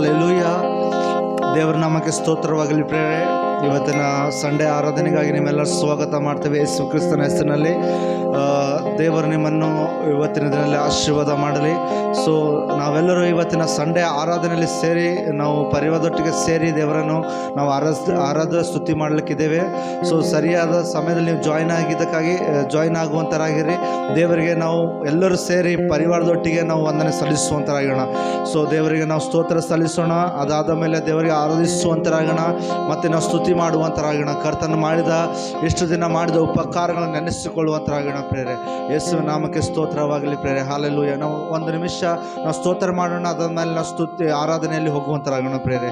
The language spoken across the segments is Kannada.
ಹಾಲೆಲೂಯ. ದೇವರ ನಾಮಕ್ಕೆ ಸ್ತೋತ್ರವಾಗಲಿ ಪ್ರೇರೆ. ಇವತ್ತಿನ ಸಂಡೇ ಆರಾಧನೆಗಾಗಿ ನಿಮ್ಮೆಲ್ಲರೂ ಸ್ವಾಗತ ಮಾಡ್ತೇವೆ ಯೇಸು ಕ್ರಿಸ್ತನ ಹೆಸರಿನಲ್ಲಿ. ದೇವರು ನಿಮ್ಮನ್ನು ಇವತ್ತಿನ ದಿನದಲ್ಲಿ ಆಶೀರ್ವಾದ ಮಾಡಲಿ. ಸೊ ನಾವೆಲ್ಲರೂ ಇವತ್ತಿನ ಸಂಡೇ ಆರಾಧನೆಯಲ್ಲಿ ಸೇರಿ ನಾವು ಪರಿವಾರದೊಟ್ಟಿಗೆ ಸೇರಿ ದೇವರನ್ನು ನಾವು ಸ್ತುತಿ ಮಾಡಲಿಕ್ಕಿದ್ದೇವೆ. ಸೊ ಸರಿಯಾದ ಸಮಯದಲ್ಲಿ ನೀವು ಜಾಯ್ನ್ ಆಗುವಂಥರಾಗಿರಿ. ದೇವರಿಗೆ ನಾವು ಎಲ್ಲರೂ ಸೇರಿ ಪರಿವಾರದೊಟ್ಟಿಗೆ ನಾವು ವಂದನೆ ಸಲ್ಲಿಸುವಂಥರಾಗೋಣ. ಸೊ ದೇವರಿಗೆ ನಾವು ಸ್ತೋತ್ರ ಸಲ್ಲಿಸೋಣ. ಅದಾದ ಮೇಲೆ ದೇವರಿಗೆ ಆರಾಧಿಸುವಂಥರಾಗೋಣ ಮತ್ತು ನಾವು ಸ್ತುತಿ ಮಾಡುವಂಥರಾಗೋಣ. ಕರ್ತನ ಮಾಡಿದ ಎಷ್ಟು ದಿನ ಮಾಡಿದ ಉಪಕಾರಗಳನ್ನು ನೆನೆಸಿಕೊಳ್ಳುವಂಥರಾಗೋಣ ಪ್ರೇರೆ. ಯೇಸುವಿನ ನಾಮಕ್ಕೆ ಸ್ತೋತ್ರವಾಗಲಿ ಪ್ರೇರೆ. ಹಾಲೆಲೂಯ. ನಾವು ಒಂದು ನಿಮಿಷ ನಾವು ಸ್ತೋತ್ರ ಮಾಡೋಣ. ಅದಾದ್ಮೇಲೆ ನಾವು ಸ್ತುತಿ ಆರಾಧನೆಯಲ್ಲಿ ಹೋಗುವಂಥರಾಗೋಣ ಪ್ರೇರೆ.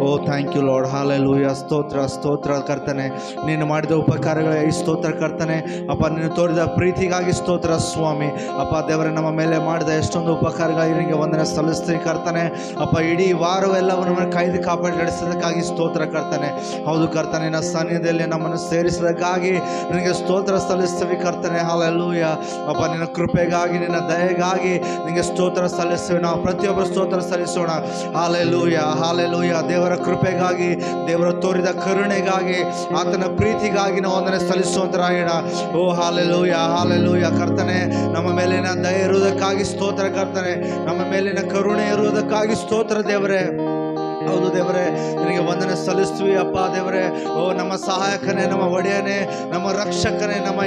ಓ ಥ್ಯಾಂಕ್ ಯು ಲಾರ್ಡ್. ಹಾಲೆಲೂಯ. ಸ್ತೋತ್ರ ಕರ್ತನೆ. ನೀನು ಮಾಡಿದ ಉಪಕಾರಗಳ ಈ ಸ್ತೋತ್ರ ಕರ್ತನೆ. ಅಪ್ಪ ನೀನು ತೋರಿದ ಪ್ರೀತಿಗಾಗಿ ಸ್ತೋತ್ರ ಸ್ವಾಮಿ. ಅಪ್ಪ ದೇವರೇ ನಮ್ಮ ಮೇಲೆ ಮಾಡಿದ ಎಷ್ಟೊಂದು ಉಪಕಾರಗಳಿಗೆ ನಿನಗೆ ವಂದನೆ ಸಲ್ಲಿಸ್ತೀವಿ ಕರ್ತನೆ. ಅಪ್ಪ ಇಡೀ ವಾರವೆಲ್ಲವನ್ನು ಕಾಯ್ದು ಕಾಪಾಡಿ ನಡೆಸೋದಕ್ಕಾಗಿ ಸ್ತೋತ್ರ ಕರ್ತನೆ. ಹೌದು ಕರ್ತನೆ, ನಿನ್ನ ಸನ್ನಿಧಿಯಲ್ಲಿ ನಮ್ಮನ್ನು ಸೇರಿಸೋದಕ್ಕಾಗಿ ನಿನಗೆ ಸ್ತೋತ್ರ ಸಲ್ಲಿಸ್ತೀವಿ ಕರ್ತನೆ. ಹಾಲೆಲೂಯ. ಅಪ್ಪ ನಿನ್ನ ಕೃಪೆಗಾಗಿ ನಿನ್ನ ದಯೆಗಾಗಿ ನಿನಗೆ ಸ್ತೋತ್ರ ಸಲ್ಲಿಸ್ತೀವಿ. ನಾವು ಪ್ರತಿಯೊಬ್ಬರು ಸ್ತೋತ್ರ ಸಲ್ಲಿಸೋಣ. Hallelujah hallelujah. ದೇವರ ಕೃಪೆಗಾಗಿ, ದೇವರ ತೋರಿದ ಕರುಣೆಗಾಗಿ, ಆತನ ಪ್ರೀತಿಗಾಗಿ ನಾವು ವಂದನೆ ಸಲ್ಲಿಸುವಂತರಾಗೋಣ. ಓ ಹಾಲೆಲೂಯ ಹಾಲೆಲೂಯ. ಕರ್ತನೆ, ನಮ್ಮ ಮೇಲಿನ ದಯೆ ಇರುವುದಕ್ಕಾಗಿ ಸ್ತೋತ್ರ ಕರ್ತನೆ. ನಮ್ಮ ಮೇಲಿನ ಕರುಣೆ ಇರುವುದಕ್ಕಾಗಿ ಸ್ತೋತ್ರ ದೇವರೇ. ಹೌದು ದೇವರೇ, ನಿನಗೆ ವಂದನೆ ಸಲ್ಲಿಸ್ತೀವಿ ಅಪ್ಪ ದೇವರೇ. ಓ ನಮ್ಮ ಸಹಾಯಕನೇ, ನಮ್ಮ ಒಡೆಯನೇ, ನಮ್ಮ ರಕ್ಷಕನೇ, ನಮ್ಮ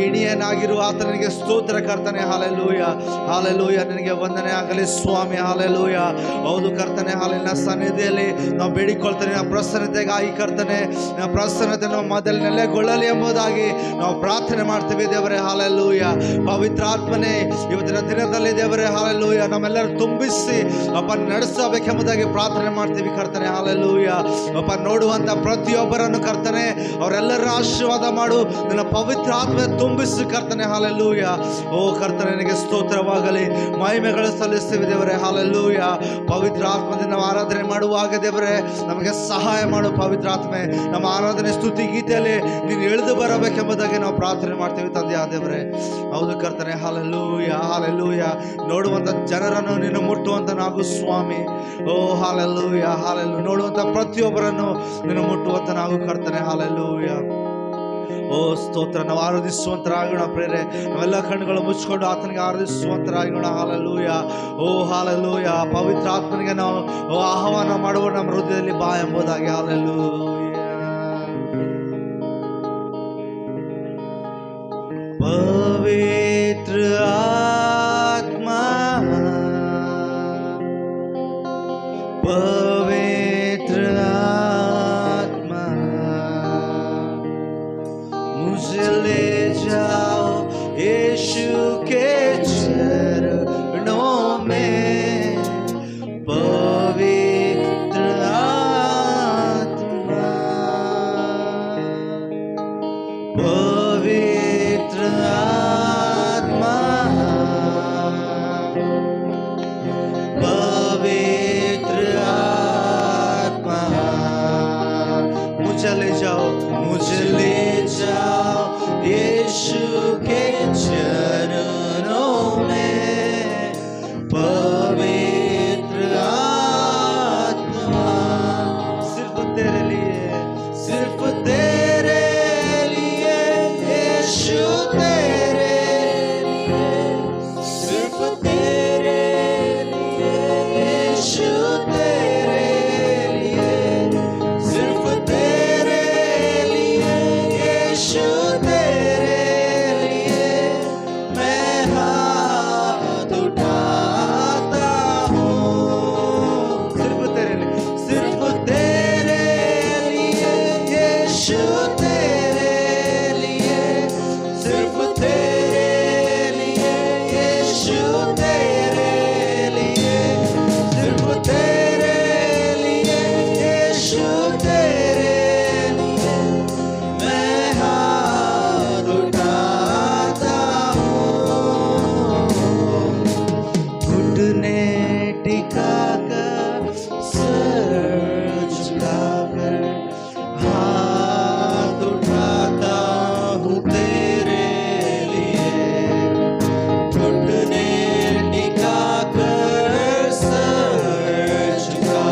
ಇಣಿಯನಾಗಿರುವ ಆತನಿಗೆ ಸ್ತೋತ್ರ ಕರ್ತನೆ. Hallelujah hallelujah. ನಿನಗೆ ವಂದನೆ ಆಗಲಿ ಸ್ವಾಮಿ. ಹಾಲೆಲೂಯ. ಹೌದು ಕರ್ತನೆ, ಹಾಲಿನ ಸನ್ನಿಧಿಯಲ್ಲಿ ನಾವು ಬೇಡಿಕೊಳ್ತೇನೆ. ನಮ್ಮ ಪ್ರಸನ್ನತೆಗಾಗಿ ಕರ್ತನೆ, ನಮ್ಮ ಪ್ರಸನ್ನತೆ ನಮ್ಮ ಮೊದಲು ನೆಲೆಗೊಳ್ಳಲಿ ಎಂಬುದಾಗಿ ನಾವು ಪ್ರಾರ್ಥನೆ ಮಾಡ್ತೀವಿ ದೇವರೇ. ಹಾಲೆಲೂಯ. ಪವಿತ್ರಾತ್ಮನೇ, ಇವತ್ತಿನ ದಿನದಲ್ಲಿ ದೇವರೇ ಹಾಲೆಲೂಯ ನಮ್ಮೆಲ್ಲರೂ ತುಂಬಿಸಿ ಅಪ್ಪ ನಡೆಸಬೇಕೆಂಬುದಾಗಿ ಪ್ರಾರ್ಥನೆ ಮಾಡ್ತೀವಿ ಕರ್ತನೆ. ಹಾಲೆಲೂಯ. ಅಪ್ಪ ನೋಡುವಂತ ಪ್ರತಿಯೊಬ್ಬರನ್ನು ಕರ್ತನೆ, ಅವರೆಲ್ಲರ ಆಶೀರ್ವಾದ ಮಾಡು. ನಿನ್ನ ಪವಿತ್ರ ಆತ್ಮ ತುಂಬಿಸಿ ಕರ್ತನೆ. ಹಾಲೆಲೂಯ. ಓ ಕರ್ತನೆ, ನಿನಗೆ ಸ್ತೋತ್ರವಾಗಲಿ. ಮಹಿಮೆಗಳು ಸಲ್ಲಿಸ್ತೀವಿ ದೇವರೇ. ಹಾಲೆಲೂಯ. ಪವಿತ್ರ ಆತ್ಮದಿಂದ ನಾವು ಆರಾಧನೆ ಮಾಡುವಾಗ ದೇವರೇ ನಮಗೆ ಸಹಾಯ ಮಾಡು ಪವಿತ್ರ ಆತ್ಮೆ. ನಮ್ಮ ಆರಾಧನೆ ಸ್ತುತಿ ಗೀತೆಯಲ್ಲಿ ನೀನು ಇಳಿದು ಬರಬೇಕೆಂಬುದಾಗಿ ನಾವು ಪ್ರಾರ್ಥನೆ ಮಾಡ್ತೀವಿ ತಂದೆ ದೇವರೇ. ಹೌದು ಕರ್ತನೆ. Hallelujah hallelujah. ನೋಡುವಂತ ಜನರನ್ನು ನೀನು ಮುಟ್ಟುವಂತ ನಾವು ಸ್ವಾಮಿ. ಓ ಹಾಲೆಲೂಯ ಹಾಲೆಲೂಯ. ನೋಡುವಂತ ಪ್ರತಿಯೊಬ್ಬರನ್ನು ನೀನು ಮುಟ್ಟುವಂತ ನಾವು ಕರ್ತನೆ. ಹಾಲೆಲೂಯ. ಓ ಸ್ತೋತ್ರ. ನಾವು ಆರಾಧಿಸುವಂತರಾಗೋಣ ಪ್ರೇರೆ. ನಾವೆಲ್ಲ ಕಣ್ಣುಗಳು ಮುಚ್ಚಿಕೊಂಡು ಆತನಿಗೆ ಆರಾಧಿಸುವಂತರಾಗೋಣ. ಹಾಲೆಲೂಯ. ಓ ಹಾಲೆಲೂಯ. ಪವಿತ್ರ ಆತ್ಮನಿಗೆ ನಾವು ಆಹ್ವಾನ ಮಾಡುವ ನಮ್ಮ ಹೃದಯದಲ್ಲಿ ಬಾ ಎಂಬುದಾಗಿ. ಹಾಲೆಲೂಯ. ಪವಿತ್ರ ಆತ್ಮ, पवित्र आत्मा, मुझे ले जाओ यीशु के चरणों में. पवित्र आत्मा, पवित्र आत्मा, मुझे ले जाओ यीशु के चरणों में. पवित्र आत्मा, सिर्फ तेरे लिए यीशु, तेरे लिए, सिर्फ तेरे लिए यीशु, तेरे लिए, सिर्फ तेरे लिए यीशु, तेरे लिए मैं हाथ उठाता हूँ. सिर्फ तेरे लिए यीशु, तेरे लिए, सिर्फ तेरे लिए यीशु, तेरे लिए, सिर्फ तेरे लिए यीशु, तेरे लिए मैं हाथ उठाता हूँ. घुटने टिकाकर, सर झुकाकर हाथ उठाता हूँ तेरे लिए. घुटने टिकाकर, सर झुका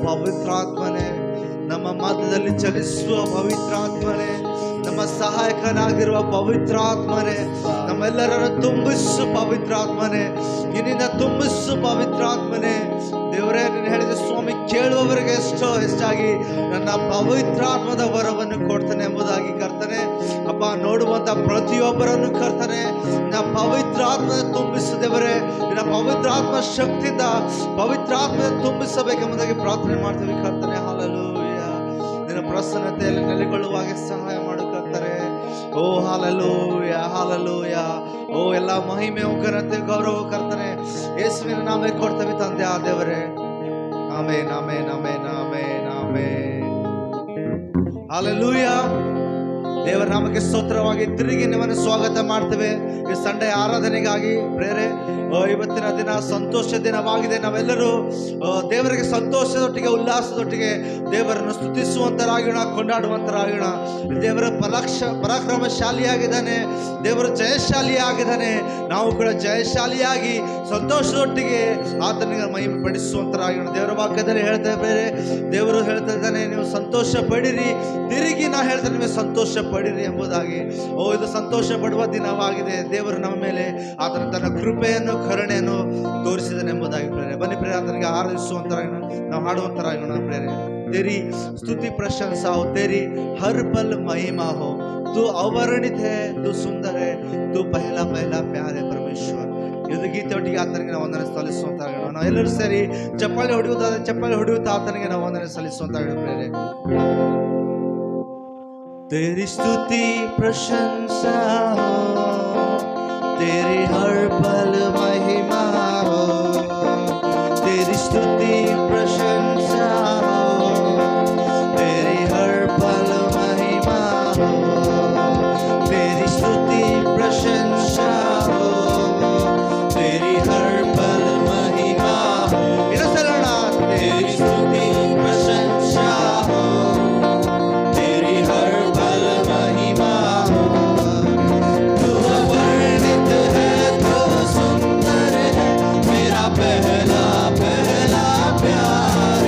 ಪವಿತ್ರಾತ್ಮನೇ, ನಮ್ಮ ಮಧ್ಯದಲ್ಲಿ ಚಲಿಸುವ ಪವಿತ್ರಾತ್ಮನೇ, ನಮ್ಮ ಸಹಾಯಕನಾಗಿರುವ ಪವಿತ್ರಾತ್ಮನೇ, ನಮ್ಮೆಲ್ಲರನ್ನು ತುಂಬಿಸು ಪವಿತ್ರಾತ್ಮನೇ, ನಿನ್ನಿಂದ ತುಂಬಿಸು ಪವಿತ್ರಾತ್ಮನೇ. ದೇವರೇ, ನೀನು ಹೇಳಿದ ಸ್ವಾಮಿ, ಕೇಳುವವರಿಗೆ ಎಷ್ಟೋ ಹೆಚ್ಚಾಗಿ ನನ್ನ ಪವಿತ್ರಾತ್ಮದ ವರವನ್ನು ಕೊಡ್ತಾನೆ ಎಂಬುದಾಗಿ ಕರ್ತನೆ. ಅಪ್ಪ, ನೋಡುವಂತ ಪ್ರತಿಯೊಬ್ಬರನ್ನು ಕರ್ತನೆ ನಿನ್ನ ಪವಿತ್ರಾತ್ಮ ತುಂಬಿಸು ದೇವರೇ. ನಿನ್ನ ಪವಿತ್ರಾತ್ಮ ಶಕ್ತಿಯಿಂದ ಪವಿತ್ರಾತ್ಮ ತುಂಬಿಸಬೇಕೆಂಬುದಾಗಿ ಪ್ರಾರ್ಥನೆ ಮಾಡ್ತೀವಿ ಕರ್ತನೆ. ಹಲ್ಲೆಲೂಯಾ. ನಿನ್ನ ಪ್ರಸನ್ನತೆಯಲ್ಲಿ ನೆಲೆಗೊಳ್ಳುವಾಗೆ ಸಹಾಯ ಮಾಡು ಕರ್ತನೆ. ಓ ಹಲ್ಲೆಲೂಯಾ, ಹಲ್ಲೆಲೂಯಾ. ಓ ಎಲ್ಲ ಮಹಿಮೆ, ಘನತೆ, ಗೌರವ ಕರ್ತನೆ ಯೇಸುವಿನ ನಾಮಕ್ಕೆ ಕೊಡ್ತೇವೆ ತಂದೆ ಆ ದೇವರೇ. Amen, amen, amen, amen, amen. Hallelujah. ದೇವರ ನಾಮಕ್ಕೆ ಸ್ತೋತ್ರವಾಗಿ ತಿರುಗಿ ನಿಮ್ಮನ್ನು ಸ್ವಾಗತ ಮಾಡ್ತೇವೆ ಈ ಸಂಡೆ ಆರಾಧನೆಗಾಗಿ. ಪ್ರೇರೆ, ಇವತ್ತಿನ ದಿನ ಸಂತೋಷ ದಿನವಾಗಿದೆ. ನಾವೆಲ್ಲರೂ ದೇವರಿಗೆ ಸಂತೋಷದೊಟ್ಟಿಗೆ ಉಲ್ಲಾಸದೊಟ್ಟಿಗೆ ದೇವರನ್ನು ಸ್ತುತಿಸುವಂತರಾಗೋಣ, ಕೊಂಡಾಡುವಂತರಾಗೋಣ. ದೇವರ ಪರಾಕ್ರಮಶಾಲಿಯಾಗಿದ್ದಾನೆ, ದೇವರು ಜಯಶಾಲಿಯಾಗಿದ್ದಾನೆ. ನಾವು ಕೂಡ ಜಯಶಾಲಿಯಾಗಿ ಸಂತೋಷದೊಟ್ಟಿಗೆ ಆತನಿಗೆ ಮಹಿಮೆ ಪಡಿಸುವಂತರಾಗೋಣ. ದೇವರ ವಾಕ್ಯದಲ್ಲಿ ಹೇಳ್ತಾ ಬೇರೆ, ದೇವರು ಹೇಳ್ತಾ ಇದ್ದಾನೆ, ನೀವು ಸಂತೋಷ ಪಡಿರಿ. ತಿರುಗಿ ನಾ ಹೇಳ್ತೇನೆ, ನೀವು ಸಂತೋಷ ಪಡಿರಿ ಎಂಬುದಾಗಿ. ಇದು ಸಂತೋಷ ಪಡುವ ದಿನವಾಗಿದೆ. ದೇವರು ನಮ್ಮ ಮೇಲೆ ಆತನ ತನ್ನ ಕೃಪೆಯನ್ನು, ಕರುಣೆಯನ್ನು ತೋರಿಸಿದನು ಎಂಬುದಾಗಿ ಪ್ರೇರೆ. ಬನ್ನಿ ಪ್ರೇರೆ, ಆತನಿಗೆ ಆರಾಧಿಸುವಂತರಾಗೋಣ, ನಾವು ಹಾಡುವಂತರಾಗೋಣ ಪ್ರೇರೆ. तेरी स्तुति प्रशंसा हो, तेरी हर पल महिमा हो. तू अवर्णित है, तू सुंदर है, तू पहला पहला प्यार है परमेश्वर. ಇದು ಗೀತೆ ಒಟ್ಟಿಗೆ ಆತನಿಗೆ ನಾವು ವಂದನೆ ಸಲ್ಲಿಸುವಂತಾಗೋಣ. ನಾವು ಎಲ್ಲರೂ ಸೇರಿ ಚಪ್ಪಾಳೆ ಹೊಡೆಯುತ್ತಾ ಆತನಿಗೆ ನಾವು ವಂದನೆ ಸಲ್ಲಿಸುವಂತಾಗೋಣ ಪ್ರೇರೆ. तेरी स्तुति प्रशंसा हो, तेरी हर पल महिमा हो. तेरी स्तुति प्रशंसा हो, तेरी हर पल महिमा हो. तेरी स्तुति प्रशंसा हो, तेरी हर पल महिमा हो. तेरी स्तुति प्रशंसा हो, तेरी हर पल महिमा हो. तू अवर्णित है, तू सुंदर है, मेरा पहला पहला प्यार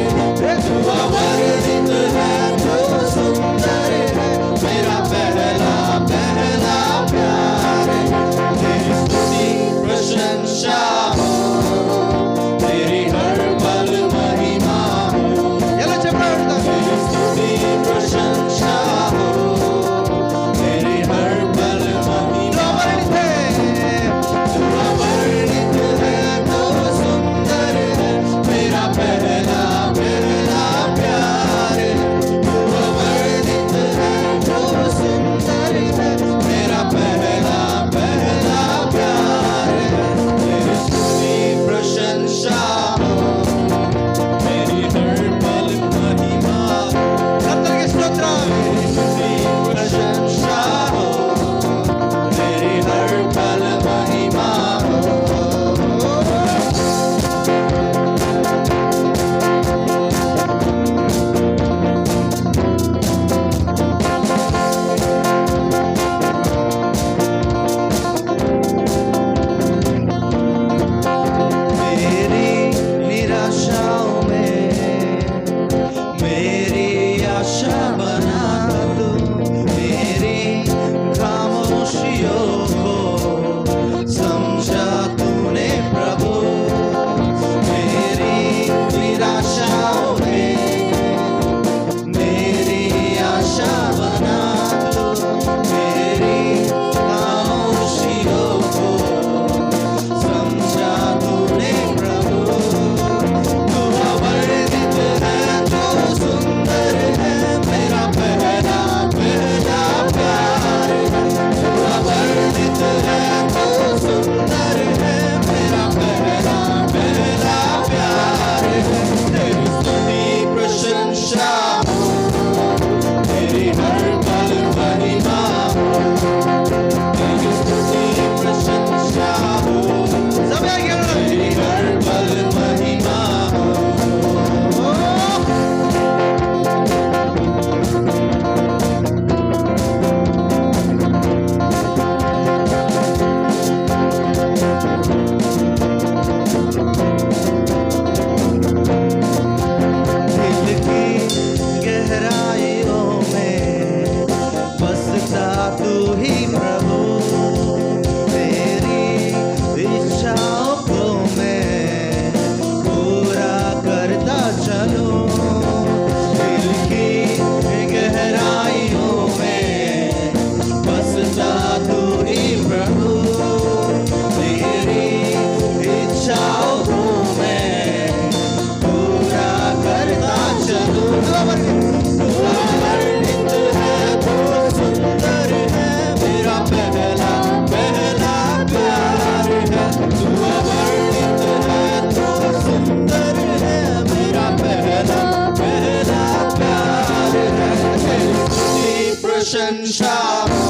प्रशंसा हो,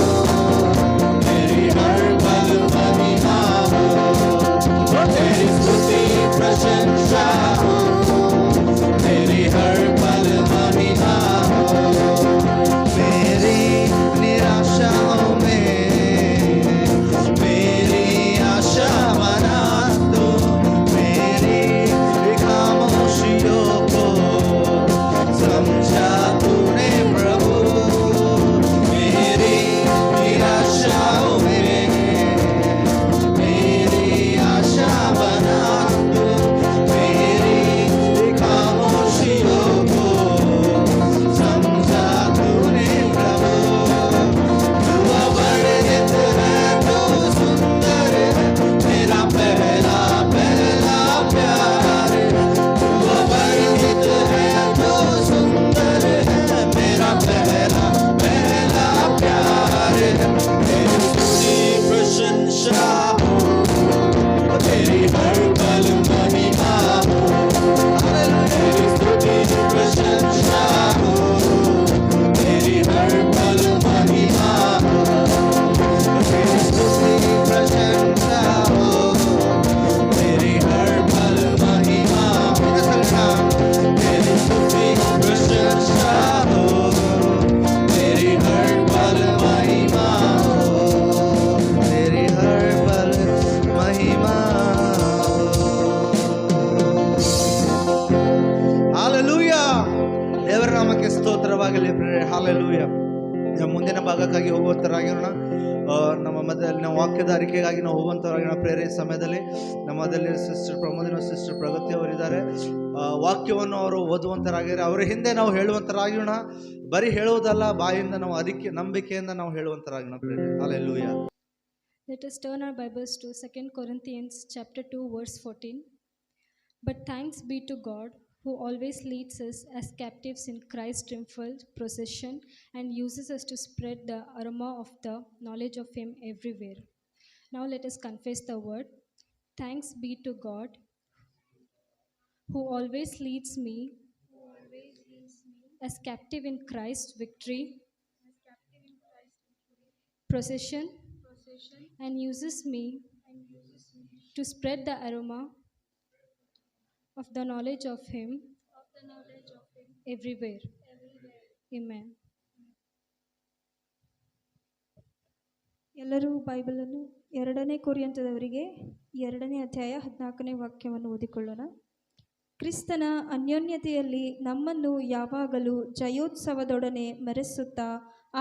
तेरी हर पल महिमा हो, तेरी स्तुति प्रशंसा हो, तेरी हर पल महिमा हो। मेरी निराशाओं में मेरी आशा बना दो, मेरी खामोशियों को समझा तूने प्रभु। मेरी निराशाओं में मेरी आशा बना दो, मेरी खामोशियों को समझा तूने प्रभु। तू अवर्णित है, तू सुंदर है, मेरा पहला पहला प्यार। तू अवर्णित है, तू सुंदर है, मेरा पहला पहला प्यार। तेरी स्तुति प्रशंसा हो, तेरी हर पल महिमा हो, तेरी स्तुति प्रशंसा हो, तेरी हर पल महिमा हो, तेरी स्तुति प्रशंसा हो, तेरी हर पल महिमा हो। तेरी स्तुति प्रशंसा हो, तेरी हर पल महिमा हो, तेरी हर पल महिमा हो। ಹಾಲೆಲೂಯಾ, ದೇವರ ನಾಮಕ್ಕೆ ಸ್ತೋತ್ರವಾಗಲಿ ಪ್ರಿಯರೇ. ಹಾಲೆಲೂಯಾ. ಮುಂದಿನ ಭಾಗಕ್ಕಾಗಿ ಹೋಗುವಂತರಾಗಿರೋಣ. ನಮ್ಮ ಮಧ್ಯದಲ್ಲಿ ನಾವು ವಾಕ್ಯದ ಅರಿಕೆಗಾಗಿ ನಾವು ಹೋಗುವಂತರಾಗಿರೋಣ ಪ್ರಿಯರೇ. ಸಮಯದಲ್ಲಿ ನಮ್ಮದಲ್ಲಿ ಸಿಸ್ಟರ್ ಪ್ರಮೋದಿನ ಸಿಸ್ಟರ್ ಪ್ರಗತಿ ಅವರಿದ್ದಾರೆ. ವಾಕ್ಯವನ್ನು ಅವರು ಓದುವಂತರಾಗಿದ್ದಾರೆ. ಅವರ ಹಿಂದೆ ನಾವು ಹೇಳುವಂತರಾಗಿರೋಣ. ಬರೀ ಹೇಳುವುದಲ್ಲ, ಬಾಯಿಂದ ನಾವು ನಂಬಿಕೆಯಿಂದ ನಾವು ಹೇಳುವಂತರಾಗಿರೋಣ ಪ್ರಿಯರೇ. Hallelujah. Let us turn our Bibles to 2 Corinthians chapter 2 verse 14. But thanks be to God who always leads us as captives in Christ's triumphal procession and uses us to spread the aroma of the knowledge of Him everywhere. Now let us confess the word. Thanks be to God who always leads me as captive in Christ's victory procession and uses me to spread the aroma of the knowledge of Him everywhere. Amen. ಎಲ್ಲರೂ ಬೈಬಲನ್ನು 2 ಕೊರಿಂಥದವರಿಗೆ 2ನೇ ಅಧ್ಯಾಯ 14ನೇ ವಾಕ್ಯವನ್ನು ಓದಿಕೊಳ್ಳೋಣ. ಕ್ರಿಸ್ತನ ಅನ್ಯೋನ್ಯತೆಯಲ್ಲಿ ನಮ್ಮನ್ನು ಯಾವಾಗಲೂ ಜಯೋತ್ಸವದೊಡನೆ ಮೆರೆಸುತ್ತಾ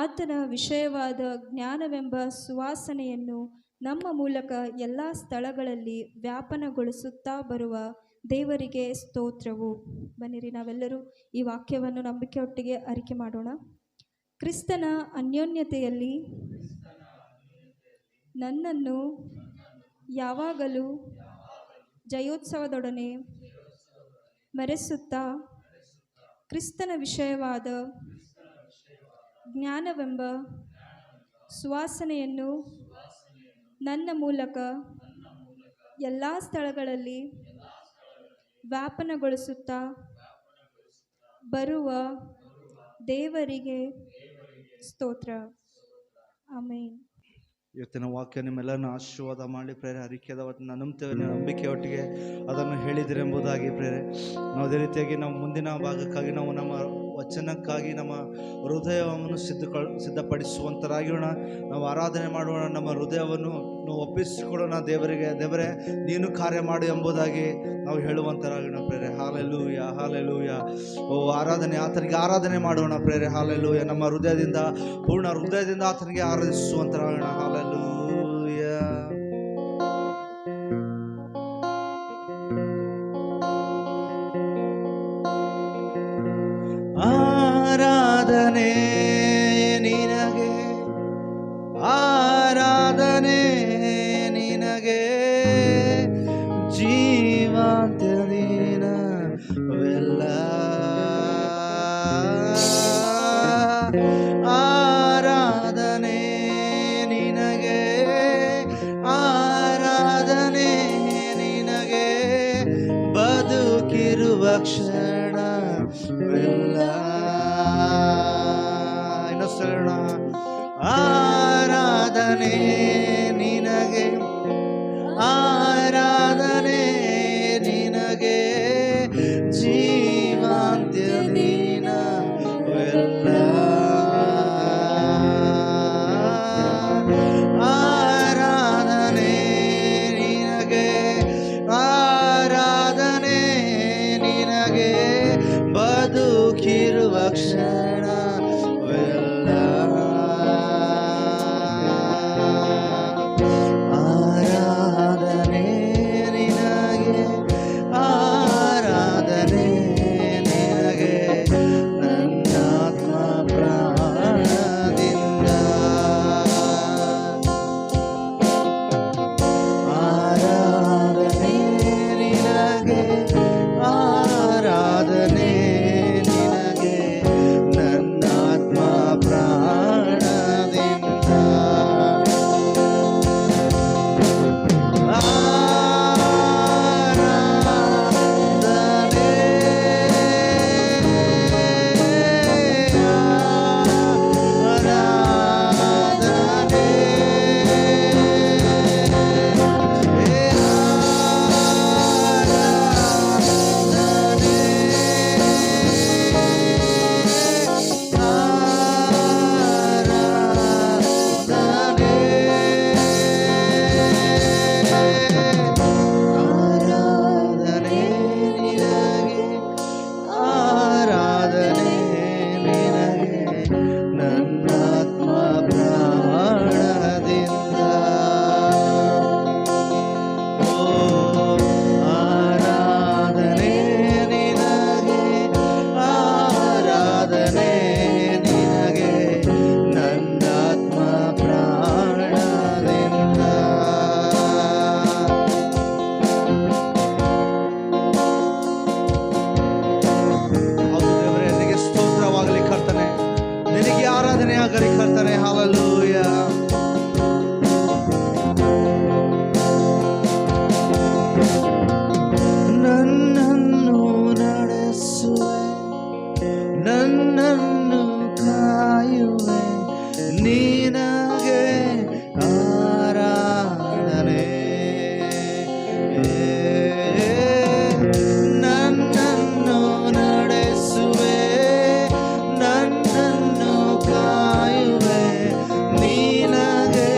ಆತನ ವಿಷಯವಾದ ಜ್ಞಾನವೆಂಬ ಸುವಾಸನೆಯನ್ನು ನಮ್ಮ ಮೂಲಕ ಎಲ್ಲ ಸ್ಥಳಗಳಲ್ಲಿ ವ್ಯಾಪನಗೊಳಿಸುತ್ತಾ ಬರುವ ದೇವರಿಗೆ ಸ್ತೋತ್ರವು. ಬನ್ನಿರಿ, ನಾವೆಲ್ಲರೂ ಈ ವಾಕ್ಯವನ್ನು ನಂಬಿಕೆಯೊಟ್ಟಿಗೆ ಅರಿಕೆ ಮಾಡೋಣ. ಕ್ರಿಸ್ತನ ಅನ್ಯೋನ್ಯತೆಯಲ್ಲಿ ನನ್ನನ್ನು ಯಾವಾಗಲೂ ಜಯೋತ್ಸವದೊಡನೆ ಮೆರೆಸುತ್ತಾ ಕ್ರಿಸ್ತನ ವಿಷಯವಾದ ಜ್ಞಾನವೆಂಬ ಸುವಾಸನೆಯನ್ನು ನನ್ನ ಮೂಲಕ ಎಲ್ಲ ಸ್ಥಳಗಳಲ್ಲಿ ವ್ಯಾಪನಗೊಳಿಸುತ್ತಾ ಬರುವ ದೇವರಿಗೆ ಸ್ತೋತ್ರ. ಆಮೇನ್. ಇವತ್ತಿನ ವಾಕ್ಯ ನಿಮ್ಮೆಲ್ಲರನ್ನು ಆಶೀರ್ವಾದ ಮಾಡಿ ಪ್ರೇರೆ. ಅರಿಕೆದ ನಂಬುತ್ತೇವೆ, ನಂಬಿಕೆಯೊಟ್ಟಿಗೆ ಅದನ್ನು ಹೇಳಿದಿರೆಂಬುದಾಗಿ ಪ್ರೇರೆ. ನಾವು ಅದೇ ರೀತಿಯಾಗಿ ನಾವು ಮುಂದಿನ ಭಾಗಕ್ಕಾಗಿ ನಾವು ನಮ್ಮ ವಚನಕ್ಕಾಗಿ ನಮ್ಮ ಹೃದಯವನ್ನು ಸಿದ್ಧಪಡಿಸುವಂತರಾಗಿರೋಣ. ನಾವು ಆರಾಧನೆ ಮಾಡೋಣ, ನಮ್ಮ ಹೃದಯವನ್ನು ನಾವು ಒಪ್ಪಿಸಿಕೊಡೋಣ ದೇವರಿಗೆ. ದೇವರೇ, ನೀನು ಕಾರ್ಯ ಮಾಡು ಎಂಬುದಾಗಿ ನಾವು ಹೇಳುವಂತರಾಗೋಣ ಪ್ರೇರೆ. Hallelujah, hallelujah. ಓ ಆರಾಧನೆ, ಆತನಿಗೆ ಆರಾಧನೆ ಮಾಡೋಣ ಪ್ರೇರೆ. ಹಾಲೆಲೂಯ. ನಮ್ಮ ಹೃದಯದಿಂದ, ಪೂರ್ಣ ಹೃದಯದಿಂದ ಆತನಿಗೆ ಆರಾಧಿಸುವಂತರಾಗೋಣ. ಹಾಲೆಲೂಯ. ಆರಾಧನೆ ನಿನಗೆ, ಆರಾಧನೆ ನಿನಗೆ, ಜೀವಾಂತ್ಯದೀನವೆಲ್ಲ ಆರಾಧನೆ ನಿನಗೆ, ಆರಾಧನೆ ನಿನಗೆ, ಬದುಕಿರುವ ಕ್ಷಣವೆಲ್ಲ. ಇನ್ನೊಂದು ಆರಾಧನೆ ನಿನಗೆ, ಆರಾಧನೆ ನಿನಗೆ, ಜೀವಾಂತ್ಯ ನೀನವೆಲ್ಲ. ಆರಾಧನೆ ನಿನಗೆ, ಆರಾಧನೆ ನಿನಗೆ, ಬದುಕಿರುವ ಕ್ಷಣವೆಲ್ಲ. ಆರಾಧನೆ ನಿನಗೆ, ಆರಾಧನೆ ನಿನಗೆ, ನನ್ನಾತ್ಮ ಪ್ರಾಣದಿಂದ. ಆರಾಧನೆ ನಿನಗೆ, ಆರಾಧನೆ ನಿನಗೆ, ನನ್ನಾತ್ಮ ಪ್ರಾಣದಿಂದ. ಆರಾಧನೆ, ಆರಾಧನೆ, ಆರಾಧನೆ ನಿನಗೆ, ಆರಾಧನೆ ನಿನಗೆ, ನನ್ನಾತ್ಮ ಪ್ರಾಣದಿಂದ. ಓ ಆರಾಧನೆ ನಿನಗೆ, ಆರಾಧನೆ ನಿನಗೆ, ನನ್ನಾತ್ಮ ಪ್ರಾಣದಿಂದ. ಹೌದು ದೇವರೇ, ನಿನಗೆ ಸ್ತೋತ್ರವಾಗಲಿ ಕರ್ತನೆ, ನಿನಗೆ ಆರಾಧನೆ ಆಗಲಿ ಕರ್ತನೆ. ಹಾಲೆಲೂಯ. ನನ್ನನ್ನು ನಡೆಸುವೆ, ನನ್ನನ್ನು ಕಾಯುವೆ, ನಿನಗೆ ಆರಾಧನೆ. ನನ್ನನ್ನು ನಡೆಸುವೆ, ನನ್ನನ್ನು ಕಾಯುವೆ, ನಿನಗೆ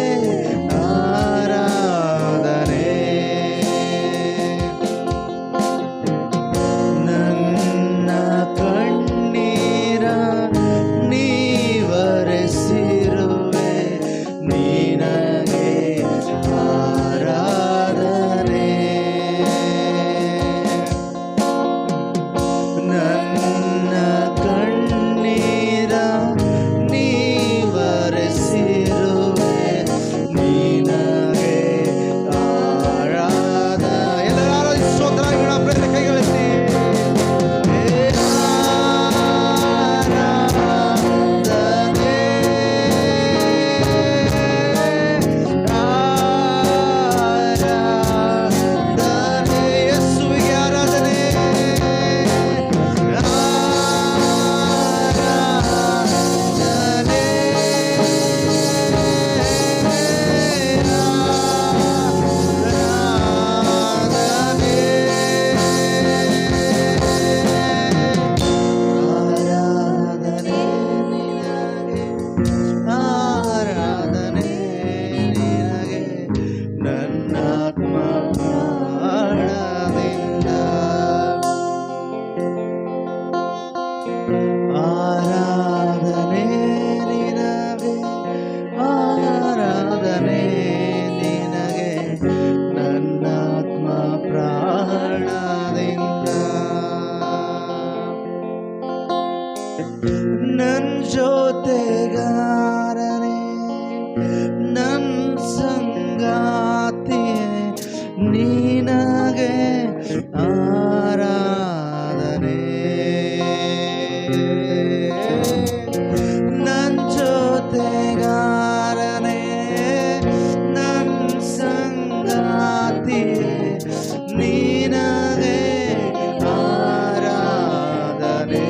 ಆರಾಧನೆ. ನನ್ನ ಕಣ್ಣೀರ ನೀವರೆಸಿರುವೆ, ನಿನಗೆ ಆರಾಧನೆ. ನನ್ನ ಕಣ್ಣೀರ ನೀವರೆಸಿರುವೆ, ನಿನಗೆ ಆರಾಧ. ಎಲ್ಲರೂ ಆರಾಧಿಸಿ ಸ್ತೋತ್ರ ಹೇಳೋಣ, ಪ್ರೇರಣೆ ಕೈಗೊಳಿಸಿ. ಆರಾಧನೆ, ಆರಾಧನೆ, ಯೇಸುವಿಗೆ ಆರಾಧನೆ. ಆರಾಧನೆ, ಆರಾಧನೆ ನಿನಗೆ, ಆರಾಧನೆ ನಿನಗೆ, ನನ್ನಾತ್ಮ ಪ್ರಾಣದಿಂದ. ಆರಾಧನೆ ನಿನಗೆ, ಆರಾಧನೆ ನಿನಗೆ, ನನ್ನಾತ್ಮ ಪ್ರಾಣದಿಂದ. ನನ್ ಜೊತೆಗಾರನೇ, ನನ್ ಸಂಗಾತಿಯೇ, ನಿನಗೆ ಆರಾಧನೆ. ನನ್ ಜೊತೆಗಾರನೇ, ನನ್ ಸಂಗಾತಿಯೇ, ನಿನಗೆ ಆರಾಧನೆ.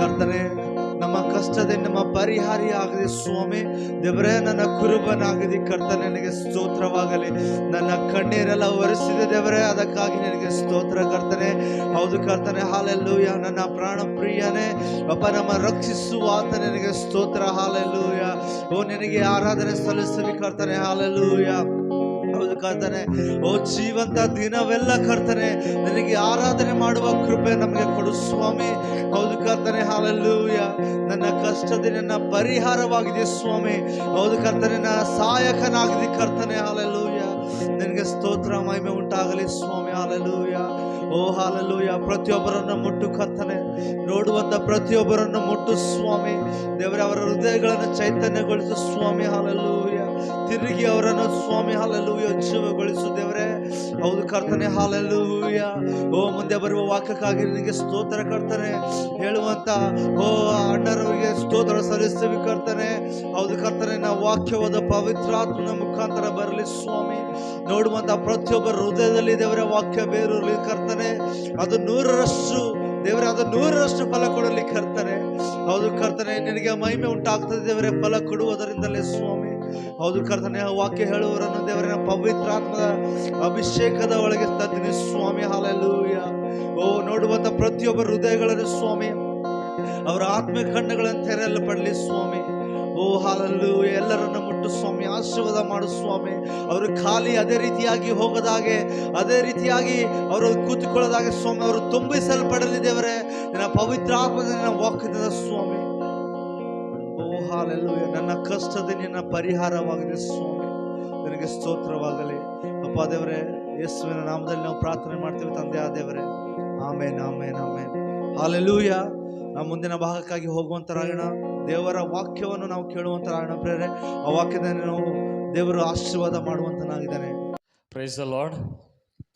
ಕರ್ತನೆ, ನಮ್ಮ ಕಷ್ಟದ ನಮ್ಮ ಪರಿಹಾರಿ ಆಗದೆ ಸ್ವಾಮಿ ದೇವರೇ, ನನ್ನ ಕುರುಬನಾಗದಿ ಕರ್ತನೆ, ನಿನಗೆ ಸ್ತೋತ್ರವಾಗಲಿ. ನನ್ನ ಕಣ್ಣೀರೆಲ್ಲ ಒರೆಸಿದೆ ದೇವರೇ, ಅದಕ್ಕಾಗಿ ನಿನಗೆ ಸ್ತೋತ್ರ ಕರ್ತನೆ. ಹೌದು ಕರ್ತನೆ, ಹಾಲೆಲ್ಲೂಯ. ನನ್ನ ಪ್ರಾಣ ಪ್ರಿಯನೇ ಅಪ್ಪ, ನಮ್ಮ ರಕ್ಷಿಸುವ ಆತ ನಿನಗೆ ಸ್ತೋತ್ರ, ಹಾಲೆಲ್ಲೂಯ. ಓ ನಿನಗೆ ಆರಾಧನೆ ಸಲ್ಲಿಸಲಿ ಕರ್ತನೆ, ಹಾಲೆಲ್ಲೂಯ. ಹೌದು ಕರ್ತನೆ, ಓ ಜೀವಂತ ದಿನವೆಲ್ಲ ಕರ್ತನೆ ನಿನಗೆ ಆರಾಧನೆ ಮಾಡುವ ಕೃಪೆ ನಮಗೆ ಕೊಡು ಸ್ವಾಮಿ. ಹೌದು ಕರ್ತನೆ, ಹಾಲೆಲ್ಲೂಯ. ನನ್ನ ಕಷ್ಟದ ನನ್ನ ಪರಿಹಾರವಾಗಿದೆ ಸ್ವಾಮಿ. ಹೌದು ಕರ್ತನೆ, ನನ್ನ ಸಹಾಯಕನಾಗಿದೆ ಕರ್ತನೆ, ಹಾಲೆಲ್ಲೂಯ. ನಿನಗೆ ಸ್ತೋತ್ರ ಮಹಿಮೆ ಉಂಟಾಗಲಿ ಸ್ವಾಮಿ, ಹಾಲೆಲ್ಲೂಯ. ಓ ಹಾಲೆಲ್ಲೂಯ. ಪ್ರತಿಯೊಬ್ಬರನ್ನು ಮುಟ್ಟು ಕರ್ತನೆ, ನೋಡುವಂತ ಪ್ರತಿಯೊಬ್ಬರನ್ನು ಮುಟ್ಟು ಸ್ವಾಮಿ ದೇವರೇ, ಅವರ ಹೃದಯಗಳನ್ನು ಚೈತನ್ಯಗೊಳಿಸು ಸ್ವಾಮಿ, ಹಾಲೆಲ್ಲೂಯ. ತಿರುಗಿ ಅವರನ್ನು ಸ್ವಾಮಿ, ಹಾಲೆಲ್ಲೂಯ, ಜೀವಗೊಳಿಸು ದೇವರೇ. ಹೌದು ಕರ್ತನೆ, ಹಾಲೆಲ್ಲೂಯ. ಓ ಮುಂದೆ ಬರುವ ವಾಕ್ಯಕ್ಕಾಗಿ ನಿನಗೆ ಸ್ತೋತ್ರ ಕರ್ತನೆ. ಹೇಳುವಂತ ಓ ಅಣ್ಣರವರಿಗೆ ಸ್ತೋತ್ರ ಸಲ್ಲಿಸ್ತೀವಿ ಕರ್ತನೆ. ಹೌದು ಕರ್ತನೆ, ನಾವು ವಾಕ್ಯವಾದ ಪವಿತ್ರಾತ್ಮನ ಮುಖಾಂತರ ಬರಲಿ ಸ್ವಾಮಿ. ನೋಡುವಂತ ಪ್ರತಿಯೊಬ್ಬರ ಹೃದಯದಲ್ಲಿ ದೇವರ ವಾಕ್ಯ ಬೇರಲಿ ಕರ್ತನೆ. ಅದು 100ರಷ್ಟು ದೇವರೇ, ಅದು 100ರಷ್ಟು ಫಲ ಕೊಡಲಿ ಕರ್ತನೆ. ಹೌದು ಕರ್ತನೆ, ನಿನಗೆ ಮಹಿಮೆ ಉಂಟಾಗ್ತದೆ ದೇವರೇ, ಫಲ ಕೊಡುವುದರಿಂದಲೇ ಸ್ವಾಮಿ. ಹೌದು ಕರ್ತನೆ, ವಾಕ್ಯ ಹೇಳುವವರನ್ನು ದೇವರ ಪವಿತ್ರಾತ್ಮದ ಅಭಿಷೇಕದ ಒಳಗೆ ತರ್ತೀನಿ ಸ್ವಾಮಿ, ಹಾಲೆಲ್ಲೂಯ. ಓ ನೋಡುವಂತ ಪ್ರತಿಯೊಬ್ಬರ ಹೃದಯಗಳನ್ನು ಸ್ವಾಮಿ, ಅವರ ಆತ್ಮ ಕಣ್ಣುಗಳನ್ನು ತೆರೆಯಲ್ಪಡಲಿ ಸ್ವಾಮಿ. ಓ ಹಾಲೆಲ್ಲೂಯ. ಎಲ್ಲರನ್ನು ಮುಟ್ಟು ಸ್ವಾಮಿ, ಆಶೀರ್ವಾದ ಮಾಡು ಸ್ವಾಮಿ. ಅವರು ಖಾಲಿ ಅದೇ ರೀತಿಯಾಗಿ ಹೋಗದಾಗೆ, ಅದೇ ರೀತಿಯಾಗಿ ಅವರು ಕೂತುಕೊಳ್ಳೋದಾಗೆ ಸ್ವಾಮಿ, ಅವರು ತುಂಬಿಸಲ್ಪಡಲಿ ದೇವರೇ ನಿನ್ನ ಪವಿತ್ರ ಆತ್ಮದ ನಿನ್ನ ವಾಕ್ಯದ ಸ್ವಾಮಿ. ಓ ಹಾಲೆಲ್ಲೂಯ. ನನ್ನ ಕಷ್ಟದ ನಿನ್ನ ಪರಿಹಾರವಾಗಿದೆ ಸ್ವಾಮಿ, ನಿನಗೆ ಸ್ತೋತ್ರವಾಗಲಿ ಅಪ್ಪ ದೇವರೇ. ಯೇಸುವಿನ ನಾಮದಲ್ಲಿ ನಾವು ಪ್ರಾರ್ಥನೆ ಮಾಡ್ತೀವಿ ತಂದೆ ಆ ದೇವರೇ. ಆಮೇನ್, ಆಮೇನ್, ಆಮೇನ್. ಹಾಲೆಲ್ಲೂಯ. ನಾವು ಮುಂದಿನ ಭಾಗಕ್ಕಾಗಿ ಹೋಗುವಂತರಾಗೋಣ. ದೇವರ ವಾಕ್ಯವನ್ನು ನಾವು ಕೇಳುವಂತರಾಗೋಣ ಪ್ರೇರೆ. ಆ ವಾಕ್ಯದಲ್ಲಿ ನಾವು ದೇವರು ಆಶೀರ್ವಾದ ಮಾಡುವಂತನಾಗಿದ್ದಾನೆ. Praise the Lord.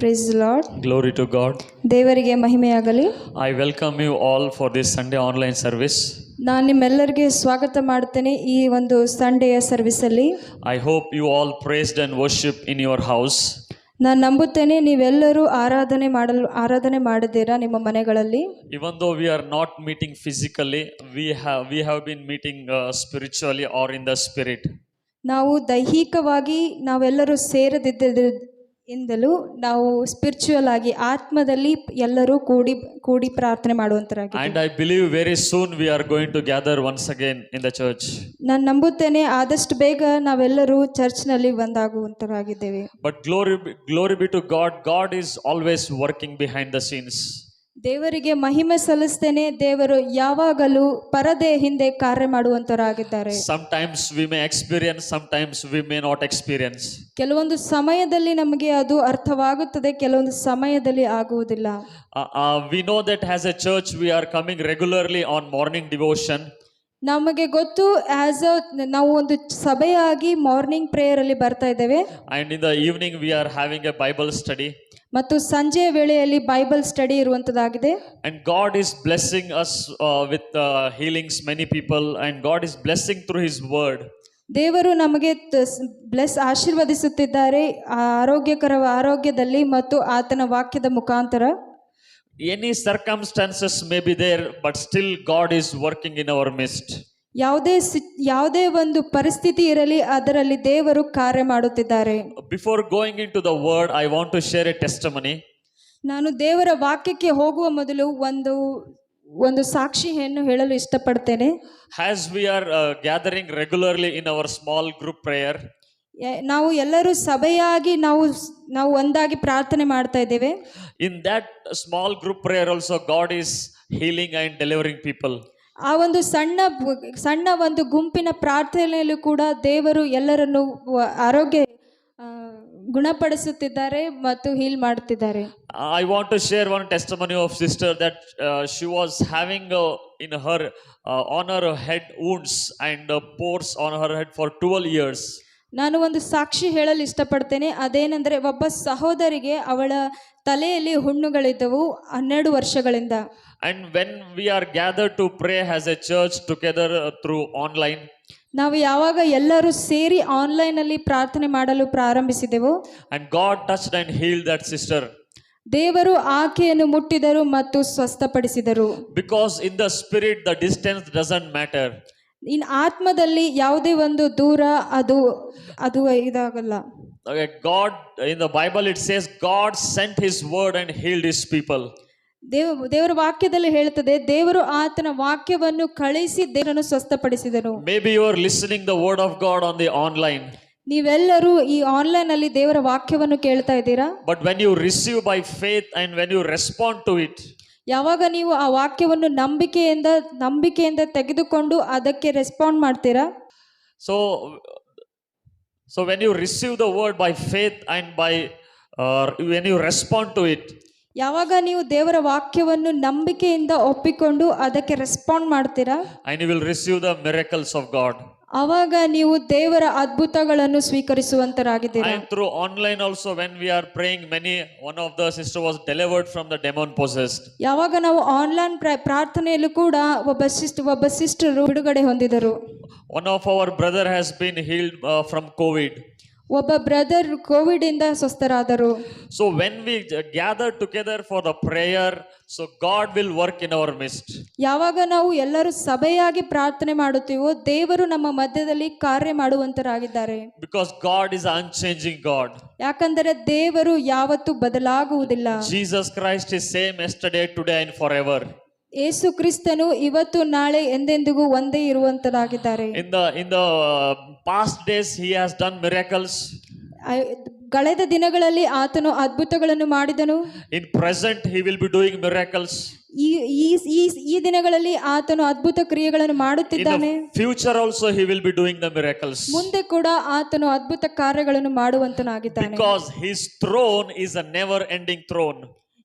Praise the Lord. Glory to God. ದೇವರಿಗೆ ಮಹಿಮೆಯಾಗಲಿ. I welcome you all for this Sunday online service. ನಾನು ನಿಮ್ಮೆಲ್ಲರಿಗೆ ಸ್ವಾಗತ ಮಾಡ್ತೇನೆ ಈ ಒಂದು ಸಂಡೆಯ ಸರ್ವಿಸಲ್ಲಿ. I hope you all praised and worship in your house. ನಾನು ನಂಬುತ್ತೇನೆ ನೀವೆಲ್ಲರೂ ಆರಾಧನೆ ಮಾಡಿದ್ದೀರಾ ನಿಮ್ಮ ಮನೆಗಳಲ್ಲಿ. Even though we are not meeting physically, we have been meeting spiritually or in the spirit. ನಾವು ದೈಹಿಕವಾಗಿ ನಾವೆಲ್ಲರೂ ಸೇರದಿದ್ದರಿಂದಲೂ ನಾವು ಸ್ಪಿರಿಚುವಲ್ ಆಗಿ ಆತ್ಮದಲ್ಲಿ ಎಲ್ಲರೂ ಕೂಡಿ ಪ್ರಾರ್ಥನೆ ಮಾಡುವಂತರಾಗಿ. And I believe very soon we are going to gather once again in the church. ನಾನು ನಂಬುತ್ತೇನೆ ಆದಷ್ಟು ಬೇಗ ನಾವೆಲ್ಲರೂ ಚರ್ಚ್ನಲ್ಲಿ ಒಂದಾಗುವಂತರಾಗಿದ್ದೇವೆ. But glory be to God. God is always working behind the scenes. ದೇವರಿಗೆ ಮಹಿಮೆ ಸಲ್ಲಿಸ್ತೇನೆ. ದೇವರು ಯಾವಾಗಲೂ ಪರದೆ ಹಿಂದೆ ಕಾರ್ಯ ಮಾಡುವಂತರಾಗಿದ್ದಾರೆ. Sometimes we may experience, sometimes we may not experience. ಕೆಲವೊಂದು ಸಮಯದಲ್ಲಿ ನಮಗೆ ಅದು ಅರ್ಥವಾಗುತ್ತದೆ, ಕೆಲವೊಂದು ಸಮಯದಲ್ಲಿ ಆಗುವುದಿಲ್ಲ. We know that as a church we are coming regularly on morning devotion. ನಮಗೆ ಗೊತ್ತು ನಾವು ಒಂದು ಸಭೆಯಾಗಿ ಮಾರ್ನಿಂಗ್ ಪ್ರೇಯರ್ ಅಲ್ಲಿ ಬರ್ತಾ ಇದ್ದೇವೆ. And in the evening we are having a Bible study. ಮತ್ತು ಸಂಜೆಯ ವೇಳೆಯಲ್ಲಿ ಬೈಬಲ್ ಸ್ಟಡಿ ಇರುವಂತದ್ದಾಗಿದೆ. And God is blessing us with healings many people, and God is blessing through His word. ದೇವರು ನಮಗೆ ಆಶೀರ್ವದಿಸುತ್ತಿದ್ದಾರೆ ಆರೋಗ್ಯದಲ್ಲಿ ಮತ್ತು ಆತನ ವಾಕ್ಯದ ಮುಖಾಂತರ. Any circumstances may be there, but still God is working in our midst. ಯಾವುದೇ ಒಂದು ಪರಿಸ್ಥಿತಿ ಇರಲಿ ಅದರಲ್ಲಿ ದೇವರು ಕಾರ್ಯ ಮಾಡುತ್ತಿದ್ದಾರೆ. Before going into the word, I want to share a testimony. ನಾನು ದೇವರ ವಾಕ್ಯಕ್ಕೆ ಹೋಗುವ ಮೊದಲು ಒಂದು ಸಾಕ್ಷಿಯನ್ನು ಹೇಳಲು ಇಷ್ಟಪಡ್ತೇನೆ. As we are gathering regularly in our small group prayer, ನಾವು ಎಲ್ಲರೂ ಸಭೆಯಾಗಿ ನಾವು ಒಂದಾಗಿ ಪ್ರಾರ್ಥನೆ ಮಾಡ್ತಾ ಇದ್ದೇವೆ. in that small group prayer also God is healing and delivering people. ಆ ಒಂದು ಸಣ್ಣ ಒಂದು ಗುಂಪಿನ ಪ್ರಾರ್ಥನೆಯಲ್ಲೂ ಕೂಡ ದೇವರು ಎಲ್ಲರನ್ನು ಆರೋಗ್ಯ ಗುಣಪಡಿಸುತ್ತಿದ್ದಾರೆ ಮತ್ತು ಹೀಲ್ ಮಾಡುತ್ತಿದ್ದಾರೆ. I want to share one testimony of sister that she was having in her on her head wounds and pores on her head for 12 years. ನಾನು ಒಂದು ಸಾಕ್ಷಿ ಹೇಳಲು ಇಷ್ಟಪಡ್ತೇನೆ. ಅದೇನೆಂದರೆ ಒಬ್ಬ ಸಹೋದರಿಗೆ ಅವಳ ತಲೆಯಲ್ಲಿ ಹುಣ್ಣುಗಳಿದ್ದವು 12 ವರ್ಷಗಳಿಂದ. And when we are gathered to pray as a church together through online, ನಾವು ಯಾವಾಗ ಎಲ್ಲರೂ ಸೇರಿ ಆನ್ಲೈನ್ ಅಲ್ಲಿ ಪ್ರಾರ್ಥನೆ ಮಾಡಲು ಪ್ರಾರಂಭಿಸಿದೆವು, and God touched and healed that sister. ದೇವರು ಆಕೆಯನ್ನು ಮುಟ್ಟಿದರು ಮತ್ತು ಸ್ವಸ್ಥಪಡಿಸಿದರು. Because in the spirit the distance doesn't matter. ಇನ್ ಆತ್ಮದಲ್ಲಿ ಯಾವುದೇ ಒಂದು ದೂರ ಅದು ಇದಾಗಲ್ಲ. Okay, God in the Bible it says God sent his word and healed his people. ದೇವರ ವಾಕ್ಯದಲ್ಲಿ ಹೇಳುತ್ತದೆ, ದೇವರು ಆತನ ವಾಕ್ಯವನ್ನು ಕಳಿಸಿ ದೇವರನ್ನು ಸ್ವಸ್ಥಪಡಿಸಿದನು. Maybe you are listening the word of God on the online. ನೀವೆಲ್ಲರೂ ಈ ಆನ್ಲೈನ್ ಅಲ್ಲಿ ದೇವರ ವಾಕ್ಯವನ್ನು ಕೇಳ್ತಾ ಇದ್ದೀರಾ. But when you receive by faith and when you respond to it, ಯಾವಾಗ ನೀವು ಆ ವಾಕ್ಯವನ್ನು ನಂಬಿಕೆಯಿಂದ ತೆಗೆದುಕೊಂಡು ಅದಕ್ಕೆ ರೆಸ್ಪಾಂಡ್ ಮಾಡ್ತೀರಾ. So when you receive the word by faith and when you respond to it, ಯಾವಾಗ ನೀವು ದೇವರ ವಾಕ್ಯವನ್ನು ನಂಬಿಕೆಯಿಂದ ಒಪ್ಪಿಕೊಂಡು ಅದಕ್ಕೆ ರೆಸ್ಪಾಂಡ್ ಮಾಡ್ತೀರಾ, and you will receive the miracles of God. ಆವಾಗ ನೀವು ದೇವರ ಅದ್ಭುತಗಳನ್ನು ಸ್ವೀಕರಿಸುವಂತರಾಗಿದ್ದೀರಾ. And through online also when we are praying, one of the sister was delivered from the demon possessed. ಯಾವಾಗ ನಾವು ಆನ್ಲೈನ್ ಪ್ರಾರ್ಥನೆಯಲ್ಲೂ ಕೂಡ ಒಬ್ಬ ಸಿಸ್ಟರ್ ಬಿಡುಗಡೆ ಹೊಂದಿದರು. One of our brother has been healed from COVID. ಒಬ್ಬ ಬ್ರದರ್ ಕೋವಿಡ್ ಇಂದ ಸ್ವಸ್ಥರಾದರು. So when we gather together for the prayer, so God will work in our midst. ಯಾವಾಗ ನಾವು ಎಲ್ಲರೂ ಸಭೆಯಾಗಿ ಪ್ರಾರ್ಥನೆ ಮಾಡುತ್ತೀವೋ ದೇವರು ನಮ್ಮ ಮಧ್ಯದಲ್ಲಿ ಕಾರ್ಯ ಮಾಡುವಂತರಾಗಿದ್ದಾರೆ. Because God is an unchanging God. ಯಾಕಂದರೆ ದೇವರು ಯಾವತ್ತೂ ಬದಲಾಗುವುದಿಲ್ಲ. Jesus Christ is same yesterday, today and forever. ಯೇಸು ಕ್ರಿಸ್ತನು ಇವತ್ತು ನಾಳೆ ಎಂದೆಂದಿಗೂ ಒಂದೇ ಇರುವಂತರಾಗಿದ್ದಾರೆ. In the past days he has done miracles. ಕಳೆದ ದಿನಗಳಲ್ಲಿ ಆತನು ಅದ್ಭುತಗಳನ್ನು ಮಾಡಿದನು. In present he will be doing miracles. ಈ ದಿನಗಳಲ್ಲಿ ಆತನು ಅದ್ಭುತ ಕ್ರಿಯೆಗಳನ್ನು ಮಾಡುತ್ತಿದ್ದಾನೆ. In the future also he will be doing the miracles. ಮುಂದೆ ಕೂಡ ಆತನು ಅದ್ಭುತ ಕಾರ್ಯಗಳನ್ನು ಮಾಡುವಂತನಾಗಿದ್ದಾನೆ. Because his throne is a never ending throne.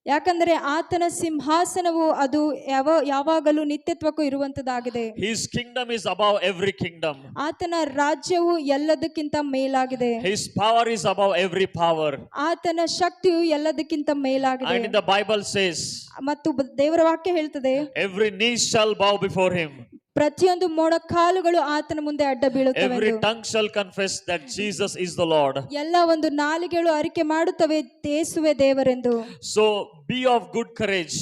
ಯಾಕಂದರೆ ಆತನ ಸಿಂಹಾಸನವು ಅದು ಯಾವಾಗಲೂ ನಿತ್ಯತ್ವಕ್ಕೂ ಇರುವಂತದಾಗಿದೆ. His kingdom is above every kingdom. ಆತನ ರಾಜ್ಯವು ಎಲ್ಲದಕ್ಕಿಂತ ಮೇಲಾಗಿದೆ. His power is above every power. ಆತನ ಶಕ್ತಿಯು ಎಲ್ಲದಕ್ಕಿಂತ ಮೇಲಾಗಿದೆ. And in the Bible says, ಮತ್ತು ದೇವರ ವಾಕ್ಯ ಹೇಳ್ತದೆ, every knee shall bow before him. ಪ್ರತಿಯೊಂದು ಮೊಣಕಾಲುಗಳು ಆತನ ಮುಂದೆ ಅಡ್ಡ ಬೀಳುತ್ತವೆ. Every tongue shall confess that Jesus is the Lord. ಎಲ್ಲ ಒಂದು ನಾಲಿಗೆಗಳು ಅರಿಕೆ ಮಾಡುತ್ತವೆ ಯೇಸುವೇ ದೇವರೆಂದು. So be of good courage.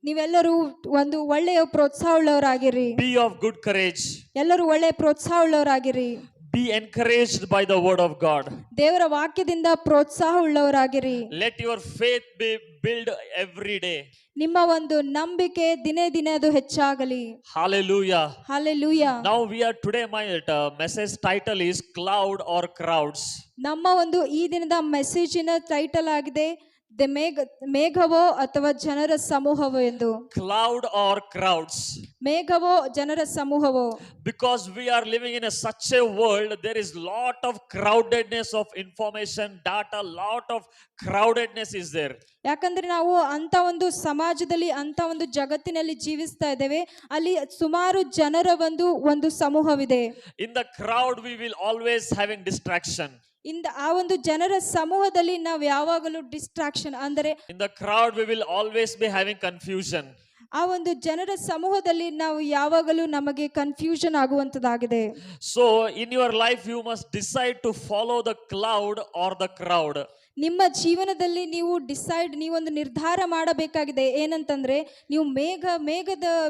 ನೀವೆಲ್ಲರೂ ಒಂದು ಒಳ್ಳೆಯ ಪ್ರೋತ್ಸಾಹವುಳ್ಳವರಾಗಿರಿ. Be of good courage. ಎಲ್ಲರೂ ಒಳ್ಳೆಯ ಪ್ರೋತ್ಸಾಹವುಳ್ಳವರಾಗಿರಿ. Be encouraged by the word of God. ದೇವರ ವಾಕ್ಯದಿಂದ ಪ್ರೋತ್ಸಾಹವುಳ್ಳವರಾಗಿರಿ. Let your faith be built every day. ನಿಮ್ಮ ಒಂದು ನಂಬಿಕೆ ದಿನೇ ದಿನೇ ಅದು ಹೆಚ್ಚಾಗಲಿ. Hallelujah. Hallelujah. Now we are today my message title is cloud or crowds. ನಮ್ಮ ಒಂದು ಈ ದಿನದ ಮೆಸೇಜಿನ ಟೈಟಲ್ ಆಗಿದೆ ಮೇಘವೋ ಅಥವಾ ಜನರ ಸಮೂಹವೋ ಎಂದು. Cloud or crowds. ಮೇಘವೋ ಜನರ ಸಮೂಹವೋ. Because we are living in such a world, there is lot of crowdedness of information, data, lot of crowdedness is there. ಯಾಕಂದ್ರೆ ನಾವು ಅಂತ ಒಂದು ಸಮಾಜದಲ್ಲಿ ಅಂತ ಒಂದು ಜಗತ್ತಿನಲ್ಲಿ ಜೀವಿಸ್ತಾ ಇದ್ದೇವೆ. ಅಲ್ಲಿ ಸುಮಾರು ಜನರ ಒಂದು ಸಮೂಹವಿದೆ. In the crowd we will always having distraction. ಆ ಒಂದು ಜನರ ಸಮೂಹದಲ್ಲಿ ನಾವು ಯಾವಾಗಲೂ ಡಿಸ್ಟ್ರಾಕ್ಷನ್ ಅಂದರೆ in the crowd we will always be having confusion. ಆ ಒಂದು ಜನರ ಸಮೂಹದಲ್ಲಿ ನಾವು ಯಾವಾಗಲೂ ನಮಗೆ confusion ಆಗುವಂತದಾಗಿದೆ. So in your life you must decide to follow the cloud or the crowd. ನಿಮ್ಮ ಜೀವನದಲ್ಲಿ ನೀವೊಂದು ನಿರ್ಧಾರ ಮಾಡಬೇಕಾಗಿದೆ. ಏನಂತಂದ್ರೆ ನೀವು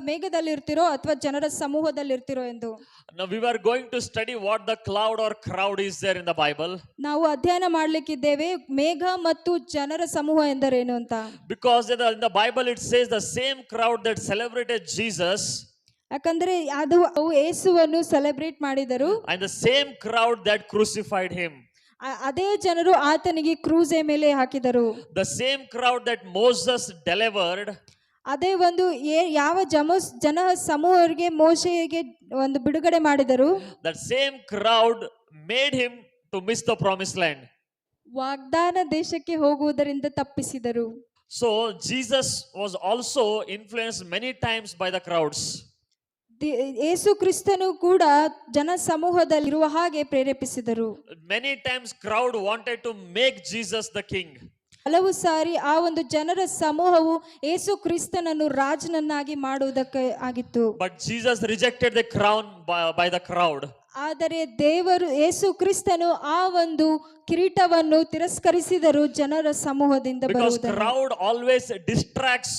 ಮೇಘದಲ್ಲಿರ್ತಿರೋ ಅಥವಾ ಜನರ ಸಮೂಹದಲ್ಲಿರ್ತಿರೋ ಎಂದು. Now we were going to study what the cloud or crowd is there in the Bible. ನಾವು ಅಧ್ಯಯನ ಮಾಡ್ಲಿಕ್ಕಿದ್ದೇವೆ ಮೇಘ ಮತ್ತು ಜನರ ಸಮೂಹ ಎಂದರೇನು ಅಂತ. Because in the Bible it says the same crowd that celebrated Jesus ಯಾಕಂದ್ರೆ ಅವು ಯೇಸುವನ್ನು ಸೆಲೆಬ್ರೇಟ್ ಮಾಡಿದರು. and the same crowd that crucified him. ಅದೇ ಜನರು ಆತನಿಗೆ ಕ್ರೂಸೆ ಮೇಲೆ ಹಾಕಿದರು. The same crowd that Moses delivered. ಅದೇ ಒಂದು ಯಾವ ಜನ ಸಮೂಹರಿಗೆ ಮೋಶೆಗೆ ಒಂದು ಬಿಡುಗಡೆ ಮಾಡಿದರು. That same crowd made him to miss the promised land. ವಾಗ್ದಾನ ದೇಶಕ್ಕೆ ಹೋಗುವುದರಿಂದ ತಪ್ಪಿಸಿದರು. So Jesus was also influenced many times by the crowds. ಯೇಸು ಕ್ರಿಸ್ತನು ಕೂಡ ಜನ ಸಮೂಹದಲ್ಲಿರುವ ಹಾಗೆ ಪ್ರೇರೇಪಿಸಿದರು. Many times crowd wanted to make Jesus the king. ಹಲವು ಸಾರಿ ಆ ಒಂದು ಜನರ ಸಮೂಹವು ಯೇಸು ಕ್ರಿಸ್ತನನ್ನು ರಾಜನನ್ನಾಗಿ ಮಾಡುವುದಕ್ಕೆ ಆಗಿತ್ತು. But Jesus rejected the crown by the crowd. ಆದರೆ ದೇವರು ಯೇಸು ಕ್ರಿಸ್ತನು ಆ ಒಂದು ಕಿರೀಟವನ್ನು ತಿರಸ್ಕರಿಸಿದರು ಜನರ ಸಮೂಹದಿಂದ Because ಬರುವುದನ್ನು. crowd always distracts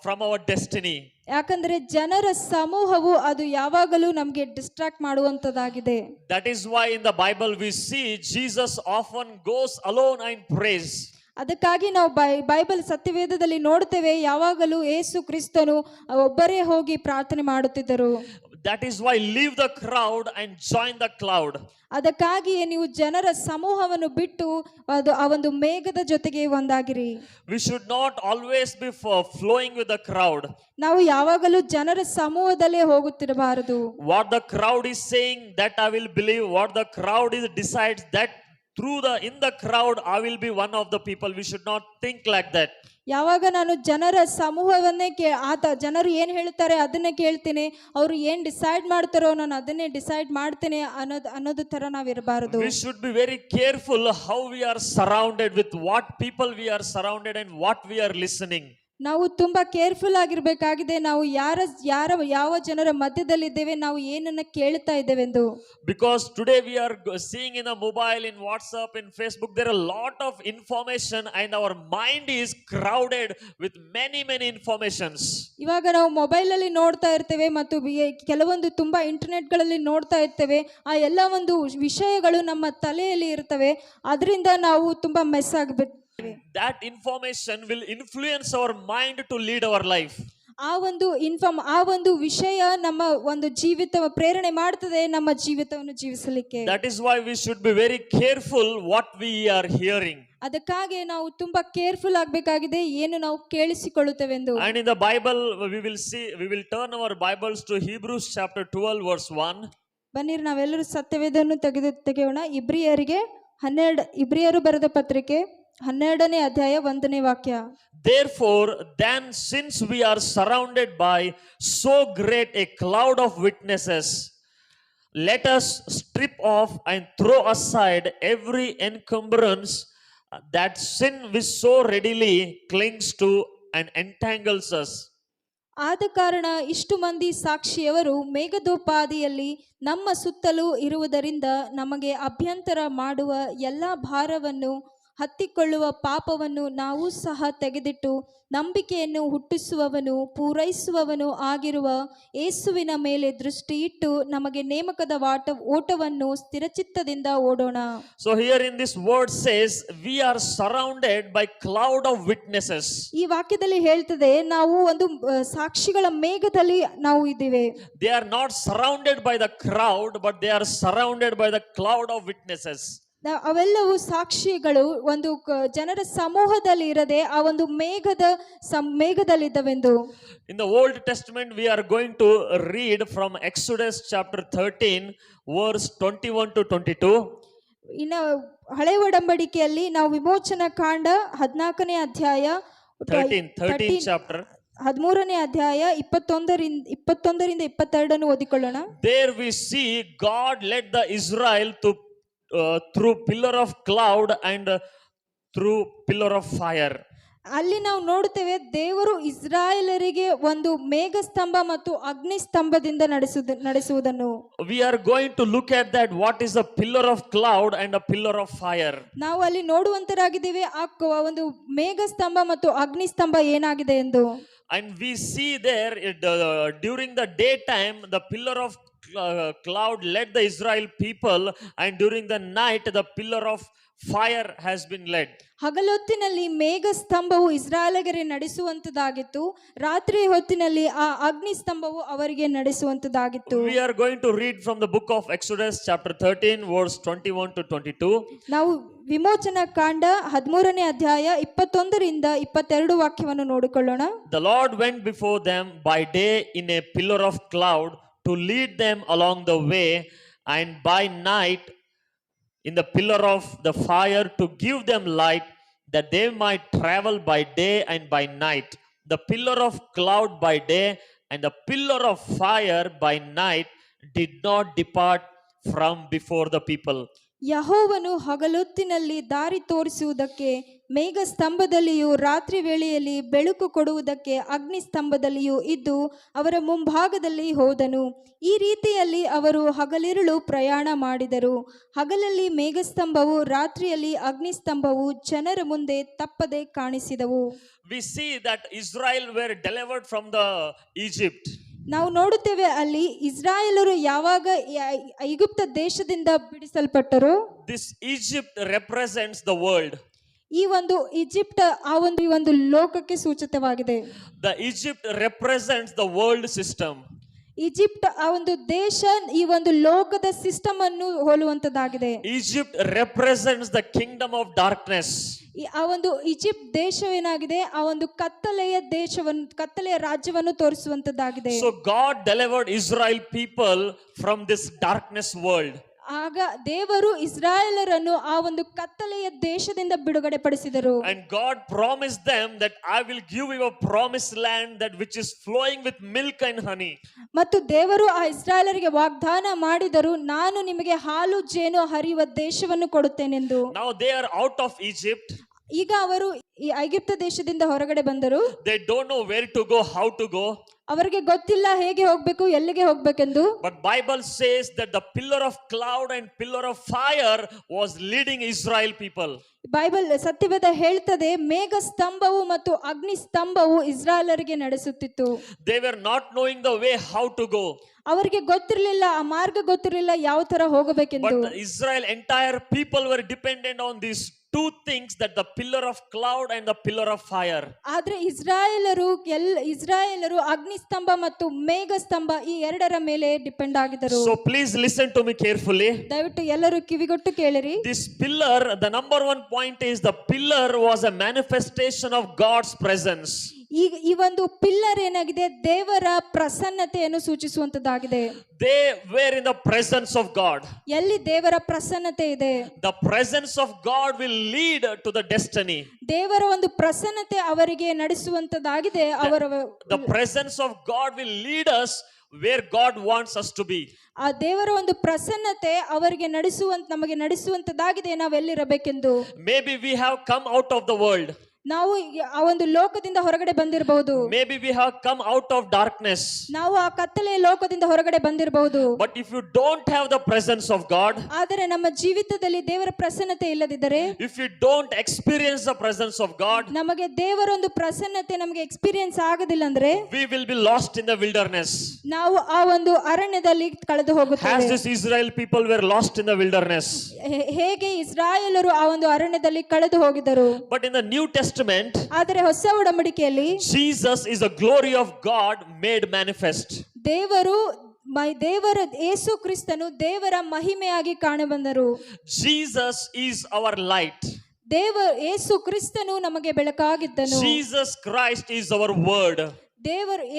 from our destiny. ಯಾಕಂದ್ರೆ ಜನರ ಸಮೂಹವು ಅದು ಯಾವಾಗಲೂ ನಮಗೆ distract ಮಾಡುವಂತದಾಗಿದೆ. That is why in the Bible we see Jesus often goes alone and prays. ಅದಕ್ಕಾಗಿ ನಾವು ಬೈಬಲ್ ಸತ್ಯವೇದದಲ್ಲಿ ನೋಡ್ತೇವೆ ಯಾವಾಗಲೂ ಯೇಸು ಕ್ರಿಸ್ತನು ಒಬ್ಬರೇ ಹೋಗಿ ಪ್ರಾರ್ಥನೆ ಮಾಡುತ್ತಿದ್ದರು. That is why leave the crowd and join the cloud. ಅದಕ್ಕಾಗಿಯೇ ನೀವು ಜನರ ಸಮೂಹವನ್ನು ಬಿಟ್ಟು ಆ ಒಂದು ಮೇಘದ ಜೊತೆಗೆ ಒಂದಾಗಿರಿ. We should not always be flowing with the crowd. ನಾವು ಯಾವಾಗಲೂ ಜನರ ಸಮೂಹದಲ್ಲೇ ಹೋಗುತ್ತಿರಬಾರದು. What the crowd is saying, that I will believe. What the crowd is decides, that in the crowd I will be one of the people. We should not think like that. ಯಾವಾಗ ನಾನು ಜನರ ಸಮೂಹವನ್ನೇ ಜನರು ಏನು ಹೇಳ್ತಾರೆ ಅದನ್ನೇ ಕೇಳ್ತೀನಿ, ಅವರು ಏನು ಡಿಸೈಡ್ ಮಾಡ್ತಾರೋ ನಾನು ಅದನ್ನೇ ಡಿಸೈಡ್ ಮಾಡ್ತೇನೆ ಅನ್ನೋದು ತರ ನಾವಿರಬಾರದು. We should be very careful how we are surrounded, with what people we are surrounded and what we are listening. ನಾವು ತುಂಬಾ ಕೇರ್ಫುಲ್ ಆಗಿರ್ಬೇಕಾಗಿದೆ. ನಾವು ಯಾವ ಜನರ ಮಧ್ಯದಲ್ಲಿದ್ದೇವೆ, ನಾವು ಏನನ್ನ ಕೇಳ್ತಾ ಇದ್ದೇವೆಂದು. Because today we are seeing in the mobile, in WhatsApp, in Facebook, there are a lot of information and our mind is crowded with many informations. ಇವಾಗ ನಾವು ಮೊಬೈಲ್ ಅಲ್ಲಿ ನೋಡ್ತಾ ಇರ್ತೇವೆ ಮತ್ತು ಕೆಲವೊಂದು ತುಂಬಾ ಇಂಟರ್ನೆಟ್ ಗಳಲ್ಲಿ ನೋಡ್ತಾ ಇರ್ತೇವೆ. ಆ ಎಲ್ಲ ಒಂದು ವಿಷಯಗಳು ನಮ್ಮ ತಲೆಯಲ್ಲಿ ಇರ್ತವೆ. ಅದರಿಂದ ನಾವು ತುಂಬಾ mess ಆಗ್ಬಿಡ್ತೇವೆ. That information will influence our mind to lead our life. ಆ ಒಂದು ವಿಷಯ ನಮ್ಮ ಒಂದು ಜೀವಿತ ಪ್ರೇರಣೆ ಮಾಡ್ತದೆ, ನಮ್ಮ ಜೀವಿತವನ್ನು ಜೀವಿಸಲಿಕ್ಕೆ. That is why we should be very careful what we are hearing. ಅದಕ್ಕಾಗಿ ನಾವು ತುಂಬಾ ಕೇರ್ಫುಲ್ ಆಗಬೇಕಾಗಿದೆ ಏನು ನಾವು ಕೇಳಿಸಿಕೊಳ್ಳುತ್ತೇವೆಂದು. And in the Bible we will turn our Bibles to Hebrews chapter 12 verse 1. ಬನ್ನಿರಿ ನಾವೆಲ್ಲರೂ ಸತ್ಯವೇದವನ್ನು ತೆಗೆಯೋಣ. ಇಬ್ರಿಯರು ಬರೆದ ಪತ್ರಿಕೆ 12ನೇ ಅಧ್ಯಾಯ 1ನೇ ವಾಕ್ಯ. Therefore, then, since we are surrounded by so great a cloud of witnesses, let us strip off and throw aside every encumbrance that sin which so readily clings to and entangles us. ಆದ ಕಾರಣ ಇಷ್ಟು ಮಂದಿ ಸಾಕ್ಷಿಯವರು ಮೇಘದೋಪಾದಿಯಲ್ಲಿ ನಮ್ಮ ಸುತ್ತಲೂ ಇರುವುದರಿಂದ ನಮಗೆ ಅಭ್ಯಂತರ ಮಾಡುವ ಎಲ್ಲ ಭಾರವನ್ನು ಹತ್ತಿಕೊಳ್ಳುವ ಪಾಪವನ್ನು ನಾವು ಸಹ ತೆಗೆದಿಟ್ಟು ನಂಬಿಕೆಯನ್ನು ಹುಟ್ಟಿಸುವವನು ಪೂರೈಸುವವನು ಆಗಿರುವ ಯೇಸುವಿನ ಮೇಲೆ ದೃಷ್ಟಿ ಇಟ್ಟು ನಮಗೆ ನೇಮಕದ ಓಟವನ್ನು ಸ್ಥಿರಚಿತ್ತದಿಂದ ಓಡೋಣ. So here in this word says we are surrounded by cloud of witnesses. ಈ ವಾಕ್ಯದಲ್ಲಿ ಹೇಳ್ತದೆ ನಾವು ಒಂದು ಸಾಕ್ಷಿಗಳ ಮೇಘದಲ್ಲಿ ನಾವು ಇದ್ದೇವೆ. They are not surrounded by the crowd, but they are surrounded by the cloud of witnesses. ಅವೆಲ್ಲವೂ ಸಾಕ್ಷಿಗಳು ಒಂದು ಜನರ ಸಮೂಹದಲ್ಲಿ ಇರದೆ ಆ ಒಂದು ಮೇಘದಲ್ಲಿದ್ದವೆಂದು. In the Old Testament we are going to read from Exodus chapter 13 verse 21 to 22. ಇನ್ನು ಹಳೆ ಒಡಂಬಡಿಕೆಯಲ್ಲಿ ನಾವು ವಿಮೋಚನಾ ಕಾಂಡ 14ನೇ ಅಧ್ಯಾಯ 13 chapter 13ನೇ ಅಧ್ಯಾಯ 21ರಿಂದ 22 ಓದಿಕೊಳ್ಳೋಣ. There we see God led the Israel through pillar of cloud and through pillar of fire. ಅಲ್ಲಿ ನಾವು ನೋಡುತ್ತೇವೆ ದೇವರು ಇಸ್ರಾಯೇಲರಿಗೆ ಒಂದು ಮೇಘಸ್ತಂಭ ಮತ್ತು ಅಗ್ನಿಸ್ತಂಭದಿಂದ ನಡೆಸುವುದನ್ನು. We are going to look at that, what is a pillar of cloud and a pillar of fire. ನಾವು ಅಲ್ಲಿ ನೋಡುವಂತರಾಗಿದ್ದೇವೆ ಒಂದು ಮೇಘಸ್ತಂಭ ಮತ್ತು ಅಗ್ನಿಸ್ತಂಭ ಏನಾಗಿದೆ ಎಂದು. And we see there during the daytime the pillar of cloud led the Israel people, and during the night the pillar of fire has been led. ಹಗಲೊತ್ತಿನಲ್ಲಿ ಮೇಘಸ್ತಂಭವು ಇಸ್ರಾಯೇಲಿಗರಿಗೆ ನಡೆಸುವಂತದ್ದಾಗಿತ್ತು, ರಾತ್ರಿ ಹೊತ್ತಿನಲ್ಲಿ ಆ ಅಗ್ನಿಸ್ತಂಭವು ಅವರಿಗೆ ನಡೆಸುವಂತದ್ದಾಗಿತ್ತು. We are going to read from the book of Exodus chapter 13 verse 21 to 22. ನಾವು ವಿಮೋಚನಾ ಕಾಂಡ 13ನೇ ಅಧ್ಯಾಯ 21ರಿಂದ 22 ವಾಕ್ಯವನ್ನು ನೋಡಿಕೊಳ್ಳೋಣ. The Lord went before them by day in a pillar of cloud to lead them along the way, and by night in the pillar of the fire to give them light, that they might travel by day and by night. The pillar of cloud by day and the pillar of fire by night did not depart from before the people. ಯೆಹೋವನು ಹಗಲೊತ್ತಿನಲ್ಲಿ ದಾರಿ ತೋರಿಸುವುದಕ್ಕೆ ಮೇಘಸ್ತಂಭದಲ್ಲಿಯೂ ರಾತ್ರಿ ವೇಳೆಯಲ್ಲಿ ಬೆಳಕು ಕೊಡುವುದಕ್ಕೆ ಅಗ್ನಿಸ್ತಂಭದಲ್ಲಿಯೂ ಇದ್ದು ಅವರ ಮುಂಭಾಗದಲ್ಲಿ ಹೋದನು. ಈ ರೀತಿಯಲ್ಲಿ ಅವರು ಹಗಲಿರುಳು ಪ್ರಯಾಣ ಮಾಡಿದರು. ಹಗಲಲ್ಲಿ ಮೇಘಸ್ತಂಭವು, ರಾತ್ರಿಯಲ್ಲಿ ಅಗ್ನಿಸ್ತಂಭವು ಜನರ ಮುಂದೆ ತಪ್ಪದೆ ಕಾಣಿಸಿದವು. We see that Israel were delivered from the Egypt. ನಾವು ನೋಡುತ್ತೇವೆ ಅಲ್ಲಿ ಇಸ್ರಾಯೇಲರು ಯಾವಾಗ ಐಗುಪ್ತ ದೇಶದಿಂದ ಬಿಡಿಸಲ್ಪಟ್ಟರು. This Egypt represents the world. ಈ ಒಂದು ಈಜಿಪ್ಟ್ ಆ ಒಂದು ಲೋಕಕ್ಕೆ ಸೂಚಿತವಾಗಿದೆ. The Egypt represents the world system. Egypt ಆ ಒಂದು ದೇಶ ಈ ಒಂದು ಲೋಕದ ಸಿಸ್ಟಮ್ ಅನ್ನು ಹೋಲುವಂತದ್ದಾಗಿದೆ. Egypt represents the kingdom of darkness. ಆ ಒಂದು ಈಜಿಪ್ಟ್ ದೇಶವೇನಾಗಿದೆ, ಆ ಒಂದು ಕತ್ತಲೆಯ ರಾಜ್ಯವನ್ನು ತೋರಿಸುವಂತದ್ದಾಗಿದೆ. So God delivered Israel people from this darkness world. ಆಗ ದೇವರು ಇಸ್ರಾಯೇಲರನ್ನು ಆ ಒಂದು ಕತ್ತಲೆಯ ದೇಶದಿಂದ ಬಿಡುಗಡೆ ಪಡಿಸಿದರು. And God promised them that I will give you a promised land that which is flowing with milk and honey. ಮತ್ತು ದೇವರು ಆ ಇಸ್ರಾಯೇಲರಿಗೆ ವಾಗ್ದಾನ ಮಾಡಿದರು, ನಾನು ನಿಮಗೆ ಹಾಲು ಜೇನು ಹರಿಯುವ ದೇಶವನ್ನು ಕೊಡುತ್ತೇನೆಂದು. Now they are out of Egypt. ಈಗ ಅವರು ಈ ಐಗುಪ್ತ ದೇಶದಿಂದ ಹೊರಗಡೆ ಬಂದರು. They don't know where to go, how to go. ಅವರಿಗೆ ಗೊತ್ತಿಲ್ಲ ಹೇಗೆ ಹೋಗ್ಬೇಕು, ಎಲ್ಲಿಗೆ ಹೋಗ್ಬೇಕೆಂದು. But Bible says that the pillar of cloud and pillar of fire was leading Israel people. Bible ಸತ್ಯವೇದ ಹೇಳ್ತದೆ, ಮೇಘ ಸ್ತಂಭವು ಮತ್ತು ಅಗ್ನಿ ಸ್ತಂಭವು ಇಸ್ರಾಯೇಲರಿಗೆ ನಡೆಸುತ್ತಿತ್ತು. They were not knowing the way how to go. ಅವರಿಗೆ ಗೊತ್ತಿರಲಿಲ್ಲ, ಆ ಮಾರ್ಗ ಗೊತ್ತಿರಲಿಲ್ಲ, ಯಾವ ತರ ಹೋಗಬೇಕೆಂದು. But the Israel entire people were dependent on these two things, that the pillar of cloud and the pillar of fire. ಆದ್ರೆ ಇಸ್ರಾಯೇಲರು ಅಗ್ನಿಸ್ತಂಭ ಮತ್ತು ಮೇಘ ಸ್ತಂಭ ಈ ಎರಡರ ಮೇಲೆ ಡಿಪೆಂಡ್ ಆಗಿದ್ದರು. So please listen to me carefully. ದಯವಿಟ್ಟು ಎಲ್ಲರೂ ಕಿವಿಗೊಟ್ಟು ಕೇಳಿರಿ. This pillar, the number one point is the pillar was a manifestation of God's presence. ಈ ಒಂದು ಪಿಲ್ಲರ್ ಏನಾಗಿದೆ, ದೇವರ ಪ್ರಸನ್ನತೆಯನ್ನು ಸೂಚಿಸುವಂತದ್ದಾಗಿದೆ. They were in the presence of God. ಎಲ್ಲಿ ದೇವರ ಪ್ರಸನ್ನತೆ ಇದೆ, The presence of God will lead to the destiny. ದೇವರ ಒಂದು ಪ್ರಸನ್ನತೆ ಅವರಿಗೆ ನಡೆಸುವಂತದ್ದಾಗಿದೆ. The presence of God will lead us where God wants us to be. ಆ ದೇವರ ಒಂದು ಪ್ರಸನ್ನತೆ ಅವರಿಗೆ ನಮಗೆ ನಡೆಸುವಂತದ್ದಾಗಿದೆ, ನಾವೆಲ್ಲಿರಬೇಕೆಂದು. Maybe we have come out of the world. ನಾವು ಆ ಒಂದು ಲೋಕದಿಂದ ಹೊರಗಡೆ ಬಂದಿರಬಹುದು. Maybe we have come out of darkness. ನಾವು ಆ ಕತ್ತಲೆಯ ಲೋಕದಿಂದ ಹೊರಗಡೆ ಬಂದಿರಬಹುದು. But if you don't have the presence of God, ಆದರೆ ನಮ್ಮ ಜೀವಿತದಲ್ಲಿ ದೇವರ ಪ್ರಸನ್ನತೆ ಇಲ್ಲದಿದ್ದರೆ, if you don't experience the presence of God, ನಮಗೆ ದೇವರ ಒಂದು ಪ್ರಸನ್ನತೆ ನಮಗೆ ಎಕ್ಸ್ಪೀರಿಯನ್ಸ್ ಆಗೋದಿಲ್ಲ ಅಂದ್ರೆ, we will be lost in the wilderness. ನಾವು ಆ ಒಂದು ಅರಣ್ಯದಲ್ಲಿ ಕಳೆದು ಹೋಗುತ್ತೇವೆ. As these Israel people were lost in the wilderness. ಹೇಗೆ ಇಸ್ರಾಯೇಲರು ಆ ಒಂದು ಅರಣ್ಯದಲ್ಲಿ ಕಳೆದು ಹೋಗಿದರು. But in the New Testament, ಆದರೆ ಹೊಸ ಒಡಂಬಡಿಕೆಯಲ್ಲಿ Jesus is the glory of God made manifest. ದೇವರ ಯೇಸು ಕ್ರಿಸ್ತನು ದೇವರ ಮಹಿಮೆಯಾಗಿ ಕಾಣಬಂದರು. Jesus is our light. ಯೇಸು ಕ್ರಿಸ್ತನು ನಮಗೆ ಬೆಳಕಾಗಿದ್ದನು. Jesus Christ is our word.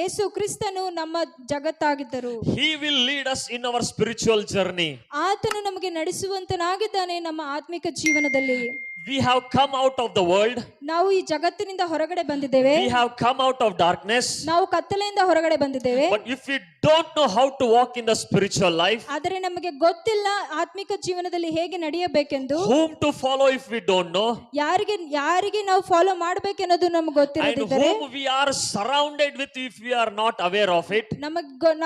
ಯೇಸು ಕ್ರಿಸ್ತನು ನಮ್ಮ ಜಗತ್ತಾಗಿದ್ದರು. He will lead us in our spiritual journey. ಆತನು ನಮಗೆ ನಡೆಸುವಂತನಾಗಿದ್ದಾನೆ ನಮ್ಮ ಆತ್ಮಿಕ ಜೀವನದಲ್ಲಿ. we have come out of the world, ನಾವು ಈ ಜಗತ್ತಿನಿಂದ ಹೊರಗಡೆ ಬಂದಿದ್ದೇವೆ, we have come out of darkness. ನಾವು ಕತ್ತಲೆಯಿಂದ ಹೊರಗಡೆ ಬಂದಿದ್ದೇವೆ. But if we don't know how to walk in the spiritual life, ಆದರೆ ನಮಗೆ ಗೊತ್ತಿಲ್ಲ ಆತ್ಮಿಕ ಜೀವನದಲ್ಲಿ ಹೇಗೆ ನಡೆಯಬೇಕೆಂದು, whom to follow if we don't know, ಯಾರಿಗೆ ನಾವು ಫಾಲೋ ಮಾಡಬೇಕೆನ್ನೋದು ನಮಗೆ and ಗೊತ್ತಿರದಿದ್ದರೆ, whom we are surrounded with if we are not aware of it,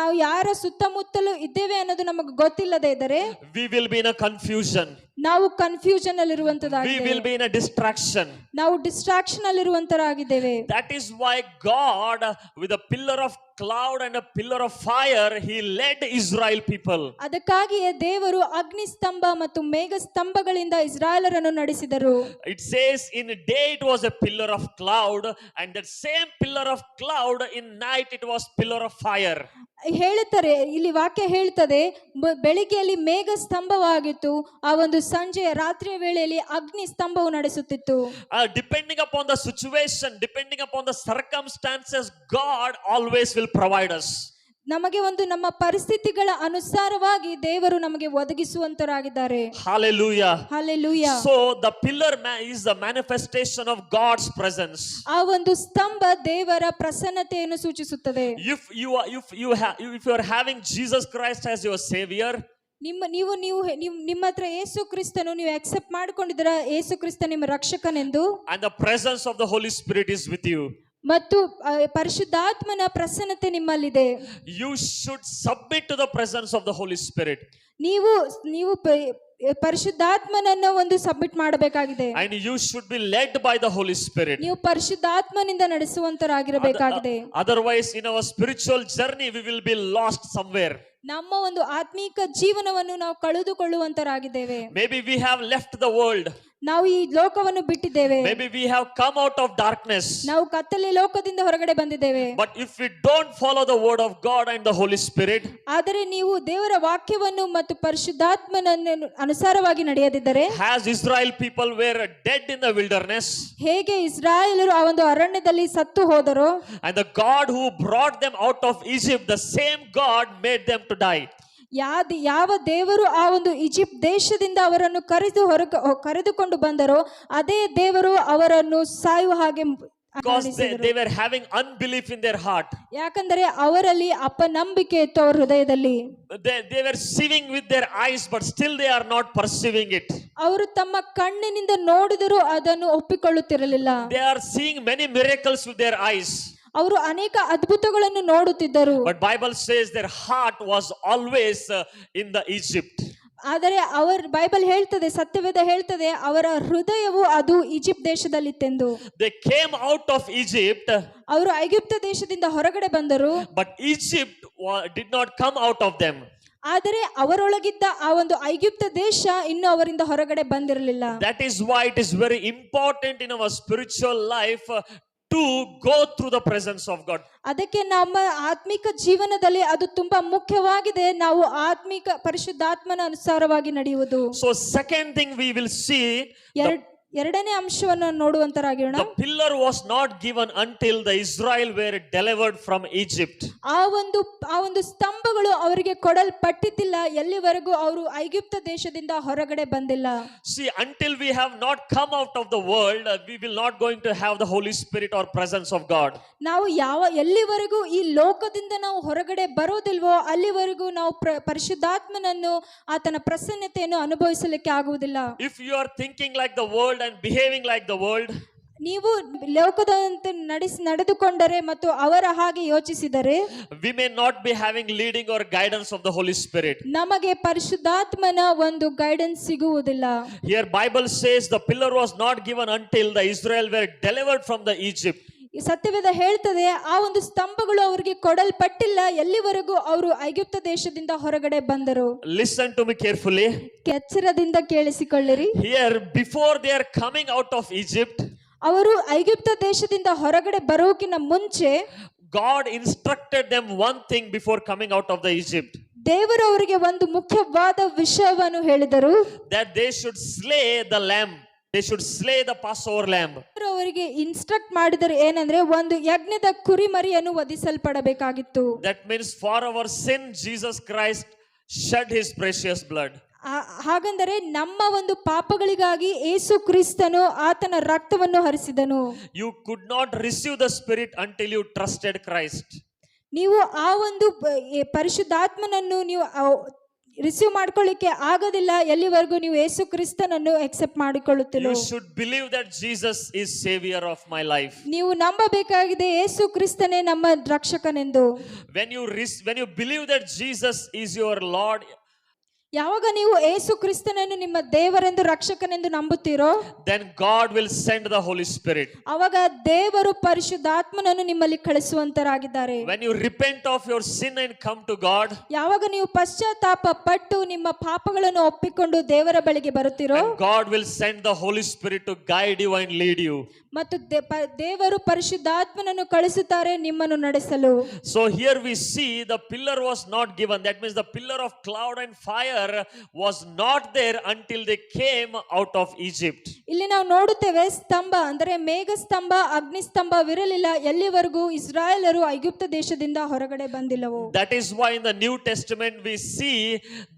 ನಾವು ಯಾರ ಸುತ್ತಮುತ್ತಲೂ ಇದ್ದೇವೆ ಅನ್ನೋದು ನಮಗೆ ಗೊತ್ತಿಲ್ಲದೆ ಇದ್ದರೆ we will be in a confusion. ನಾವು ಕನ್ಫ್ಯೂಷನ್ ಅಲ್ಲಿ We ಇರುವಂತದ್ದಾಗಿದೆ, will be in a distraction. ನಾವು ಡಿಸ್ಟ್ರಾಕ್ಷನ್ ಅಲ್ಲಿ ಇರುವಂತರಾಗಿದ್ದೇವೆ. That is why God, with a pillar of cloud and a pillar of fire, he led Israel people. ಅದಕ್ಕಾಗಿಯೇ ದೇವರು ಅಗ್ನಿ ಸ್ತಂಭ ಮತ್ತು ಮೇಘ ಸ್ತಂಭಗಳಿಂದ ಇಸ್ರಾಯೇಲರನ್ನು ನಡೆಸಿದರು. It says in day it was a pillar of cloud, and that same pillar of cloud in night it was pillar of fire. ಹೇಳುತ್ತಾರೆ, ಇಲ್ಲಿ ವಾಕ್ಯ ಹೇಳ್ತದೆ, ಬೆಳಿಗ್ಗೆಯಲ್ಲಿ ಮೇಘ ಸ್ತಂಭವಾಗಿತ್ತು, ಆ ಒಂದು ಸಂಜೆ ರಾತ್ರಿಯ ವೇಳೆಯಲ್ಲಿ ಅಗ್ನಿ ಸ್ತಂಭವು ನಡೆಸುತ್ತಿತ್ತು. Depending upon the situation, depending upon the circumstances, God always will provide us. ನಮಗೆ ಒಂದು ನಮ್ಮ ಪರಿಸ್ಥಿತಿಗಳ ಅನುಸಾರವಾಗಿ ದೇವರು ನಮಗೆ ಒದಗಿಸುವಂತರಾಗಿದ್ದಾರೆ. Hallelujah. Hallelujah. So the pillar is the manifestation of God's presence. ಆ ಒಂದು ಸ್ತಂಭ ದೇವರ ಪ್ರಸನ್ನತೆಯನ್ನು ಸೂಚಿಸುತ್ತದೆ. If you are having Jesus Christ as your savior, ನಿಮ್ಮ ಹತ್ರ ಯೇಸು ಕ್ರಿಸ್ತನು ನೀವು ಅಕ್ಸೆಪ್ಟ್ ಮಾಡ್ಕೊಂಡಿದ್ದೀರ, ಯೇಸು ಕ್ರಿಸ್ತ ನಿಮ್ಮ ರಕ್ಷಕನೆಂದು, and the presence of the Holy Spirit is with you, ಮತ್ತು ಪರಿಶುದ್ಧಾತ್ಮನ ಪ್ರಸನ್ನತೆ ನಿಮ್ಮಲ್ಲಿದೆ, you should submit to the presence of the Holy Spirit. ನೀವು ಪರಿಶುದ್ಧಾತ್ಮನನ್ನು ಒಂದು ಸಬ್ಮಿಟ್ ಮಾಡಬೇಕಾಗಿದೆ, And you should be led by the Holy Spirit. ನೀವು ಪರಿಶುದ್ಧಾತ್ಮನಿಂದ ನಡೆಸುವಂತರಾಗಿರಬೇಕಾಗಿದೆ. Otherwise, in our spiritual journey, we will be lost somewhere. ನಮ್ಮ ಒಂದು ಆತ್ಮೀಕ ಜೀವನವನ್ನು ನಾವು ಕಳೆದುಕೊಳ್ಳುವಂತರಾಗಿದ್ದೇವೆ. Maybe we have left the world. ನಾವು ಈ ಲೋಕವನ್ನು ಬಿಟ್ಟಿದ್ದೇವೆ. Maybe we have come out of darkness. ನಾವು ಕತ್ತಲೆ ಲೋಕದಿಂದ ಹೊರಗಡೆ ಬಂದಿದ್ದೇವೆ. But if we don't follow the word of God and the Holy Spirit, ಆದರೆ ನೀವು ದೇವರ ವಾಕ್ಯವನ್ನು ಮತ್ತು ಪರಿಶುದ್ಧಾತ್ಮನನ್ನು ಅನುಸಾರವಾಗಿ ನಡೆಯದಿದ್ದರೆ, as Israel people were dead in the wilderness, ಹೇಗೆ ಇಸ್ರಾಯೇಲರು ಆ ಒಂದು ಅರಣ್ಯದಲ್ಲಿ ಸತ್ತು ಹೋದರೋ, and the God who brought them out of Egypt, the same God made them to die. ಯಾವ ದೇವರು ಆ ಒಂದು ಈಜಿಪ್ಟ್ ದೇಶದಿಂದ ಅವರನ್ನು ಕರೆದುಕೊಂಡು ಬಂದರೋ ಅದೇ ದೇವರು ಅವರನ್ನು ಸಾಯುವ ಹಾಗೆ, Because they were having unbelief in their heart. ಯಾಕಂದರೆ ಅವರಲ್ಲಿ ಅಪನಂಬಿಕೆ ಇತ್ತು ಅವರ ಹೃದಯದಲ್ಲಿ. They were seeing with their eyes, but still they are not perceiving it. ಅವರು ತಮ್ಮ ಕಣ್ಣಿನಿಂದ ನೋಡಿದರೂ ಅದನ್ನು ಒಪ್ಪಿಕೊಳ್ಳುತ್ತಿರಲಿಲ್ಲ. They are seeing many miracles with their eyes. ಅವರು ಅನೇಕ ಅದ್ಭುತಗಳನ್ನು ನೋಡುತ್ತಿದ್ದರು. But Bible says their heart was always in the Egypt. ಆದರೆ ಬೈಬಲ್ ಹೇಳ್ತದೆ, ಸತ್ಯವೇದ ಹೇಳ್ತದೆ, ಅವರ ಹೃದಯವು ಅದು Egypt ದೇಶದಲ್ಲಿತ್ತೆಂದು. They came out of Egypt. ಅವರು ಐಗುಪ್ತ ದೇಶದಿಂದ ಹೊರಗಡೆ ಬಂದರು. But Egypt did not come out of them. ಆದರೆ ಅವರೊಳಗಿದ್ದ ಆ ಒಂದು ಐಗುಪ್ತ ದೇಶ ಇನ್ನು ಅವರಿಂದ ಹೊರಗಡೆ ಬಂದಿರಲಿಲ್ಲ. That is why it is very important in our spiritual life to go through the presence of God. ಅದಕ್ಕೆ ನಮ್ಮ ಆತ್ಮಿಕ ಜೀವನದಲ್ಲಿ ಅದು ತುಂಬಾ ಮುಖ್ಯವಾಗಿದೆ, ನಾವು ಆತ್ಮಿಕ ಪರಿಶುದ್ಧಾತ್ಮನ ಅನುಸಾರವಾಗಿ ನಡೆಯುವುದು. So second thing we will see, ಎರಡನೇ ಅಂಶವನ್ನು ನೋಡುವಂತರಾಗಿರೋಣ. the pillar was not given until the Israel were delivered from Egypt. ಆ ಒಂದು ಸ್ತಂಭಗಳು ಅವರಿಗೆ ಕೊಡಲ್ಪಟ್ಟಿದ್ದಿಲ್ಲ ಎಲ್ಲಿವರೆಗೂ ಅವರು ಐಗುಪ್ತ ದೇಶದಿಂದ ಹೊರಗಡೆ ಬಂದಿಲ್ಲ. See, until we have not come out of the world, we will not going to have the Holy Spirit or presence of God. ನಾವು ಎಲ್ಲಿವರೆಗೂ ಈ ಲೋಕದಿಂದ ನಾವು ಹೊರಗಡೆ ಬರೋದಿಲ್ವೋ ಅಲ್ಲಿವರೆಗೂ ನಾವು ಪರಿಶುದ್ಧಾತ್ಮನನ್ನು ಆತನ ಪ್ರಸನ್ನತೆಯನ್ನು ಅನುಭವಿಸಲಿಕ್ಕೆ ಆಗುವುದಿಲ್ಲ. If you are thinking like the world and behaving like the world, ನೀವು ಲೋಕದಂತೆ ನಡೆದುಕೊಂಡರೆ ಮತ್ತು ಅವರ ಹಾಗೆ ಯೋಚಿಸಿದರೆ, we may not be having leading or guidance of the Holy Spirit. ನಮಗೆ ಪರಿಶುದ್ಧಾತ್ಮನ ಒಂದು ಗೈಡೆನ್ಸ್ ಸಿಗುವುದಿಲ್ಲ. Here Bible says the pillar was not given until the Israel were delivered from the Egypt. ಸತ್ಯವೇದ ಹೇಳ್ತದೆ, ಆ ಒಂದು ಸ್ತಂಭಗಳು ಅವರಿಗೆ ಕೊಡಲ್ಪಟ್ಟಿಲ್ಲ ಎಲ್ಲಿವರೆಗೂ ಅವರು ಐಗುಪ್ತ ದೇಶದಿಂದ ಹೊರಗಡೆ ಬಂದರು. Listen to me carefully. ಎಚ್ಚರದಿಂದ ಕೇಳಿಸಿಕೊಳ್ಳಿರಿ. Here before they are coming out of Egypt, ಅವರು ಐಗುಪ್ತ ದೇಶದಿಂದ ಹೊರಗಡೆ ಬರೋಕಿನ ಮುಂಚೆ God instructed them one thing before coming out of the Egypt. ದೇವರು ಅವರಿಗೆ ಒಂದು ಮುಖ್ಯವಾದ ವಿಷಯವನ್ನು ಹೇಳಿದರು, that they should slay the lamb. They should slay the Passover lamb. ಅವರಿಗೆ ಇನ್ಸ್ಟ್ರಕ್ಟ್ ಮಾಡಿದರು ಏನಂದ್ರೆ, ಒಂದು ಯಜ್ಞದ ಕುರಿಮರಿಯನ್ನು ವಧಿಸಲ್ಪಡಬೇಕಾಗಿತ್ತು. That means for our sin Jesus Christ shed his precious blood. ಹಾಗಂದರೆ ನಮ್ಮ ಒಂದು ಪಾಪಗಳಿಗಾಗಿ ಯೇಸು ಕ್ರಿಸ್ತನು ಆತನ ರಕ್ತವನ್ನು ಹರಿಸಿದನು. You could not receive the Spirit until you trusted Christ. ನೀವು ಆ ಒಂದು ಪರಿಶುದ್ಧಾತ್ಮನನ್ನು ನೀವು ರಿಸೀವ್ ಮಾಡ್ಕೊಳ್ಳಿಕ್ಕೆ ಆಗೋದಿಲ್ಲ ಎಲ್ಲಿವರೆಗೂ ನೀವು ಯೇಸು ಕ್ರಿಸ್ತನನ್ನು accept ಮಾಡಿಕೊಳ್ಳುತ್ತಿಲ್ಲ. You should believe that Jesus is Savior of my life. ನೀವು ನಂಬಬೇಕಾಗಿದೆ ಯೇಸು ಕ್ರಿಸ್ತನೇ ನಮ್ಮ ರಕ್ಷಕನೆಂದು. When you believe that Jesus is your Lord, ಯಾವಾಗ ನೀವು ಯೇಸು ಕ್ರಿಸ್ತನನ್ನು ನಿಮ್ಮ ದೇವರೆಂದು ರಕ್ಷಕನೆಂದು ನಂಬುತ್ತೀರೋ, then God will send the Holy Spirit. ಅವಾಗ ದೇವರು ಪರಿಶುದ್ಧಾತ್ಮನನ್ನು ನಿಮ್ಮಲ್ಲಿ ಕಳಿಸುವಂತರಾಗಿದ್ದಾರೆ. When you repent of your sin and come to God, ಯಾವಾಗ ನೀವು ಪಶ್ಚಾತ್ತಾಪ ಪಟ್ಟು ನಿಮ್ಮ ಪಾಪಗಳನ್ನು ಒಪ್ಪಿಕೊಂಡು ದೇವರ ಬಳಿಗೆ ಬರುತ್ತೀರೋ, and God will send the Holy Spirit to guide you and lead you. ಮತ್ತು ದೇವರು ಪರಿಶುದ್ಧಾತ್ಮನನ್ನು ಕಳಿಸುತ್ತಾರೆ ನಿಮ್ಮನ್ನು ನಡೆಸಲು. So here we see the pillar was not given. That means the pillar of cloud and fire was not there until they came out of Egypt. ಇಲ್ಲಿ ನಾವು ನೋಡುತ್ತೇವೆ ಸ್ತಂಭ ಅಂದರೆ ಮೇಘ ಸ್ತಂಭ ಅಗ್ನಿ ಸ್ತಂಭವಿರಲಿಲ್ಲ ಎಲ್ಲಿವರೆಗೂ ಇಸ್ರಾಯೇಲರು ಐಗುಪ್ತ ದೇಶದಿಂದ ಹೊರಗಡೆ ಬಂದಿಲ್ಲವೋ. That is why in the New Testament we see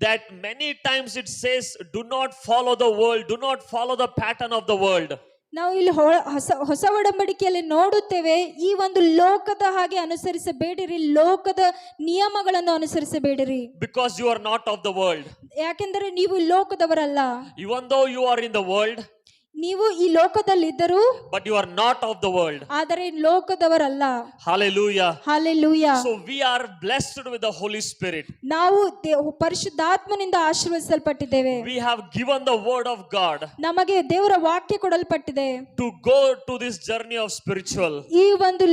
that many times it says, do not follow the world, do not follow the pattern of the world. ನಾವು ಇಲ್ಲಿ ಹೊಸ ಒಡಂಬಡಿಕೆಯಲ್ಲಿ ನೋಡುತ್ತೇವೆ, ಈ ಒಂದು ಲೋಕದ ಹಾಗೆ ಅನುಸರಿಸಬೇಡಿರಿ, ಲೋಕದ ನಿಯಮಗಳನ್ನು ಅನುಸರಿಸಬೇಡಿರಿ. Because you are not of the world. ಯಾಕೆಂದರೆ ನೀವು ಲೋಕದವರಲ್ಲ. Even though you are in the world, ನೀವು ಈ ಲೋಕದಲ್ಲಿದ್ದರೂ but you are not of the world. ಆದರೆ ಲೋಕದವರಲ್ಲ. Hallelujah. Hallelujah. So we are blessed with the Holy Spirit. ನಾವು ಪರಿಶುದ್ಧಾತ್ಮನಿಂದ ಆಶೀರ್ವದಿಸಲ್ಪಟ್ಟಿದ್ದೇವೆ. We have given the word of God ನಮಗೆ ದೇವರ ವಾಕ್ಯ ಕೊಡಲ್ಪಟ್ಟಿದೆ. to go to this journey of spiritual. ಈ ಒಂದು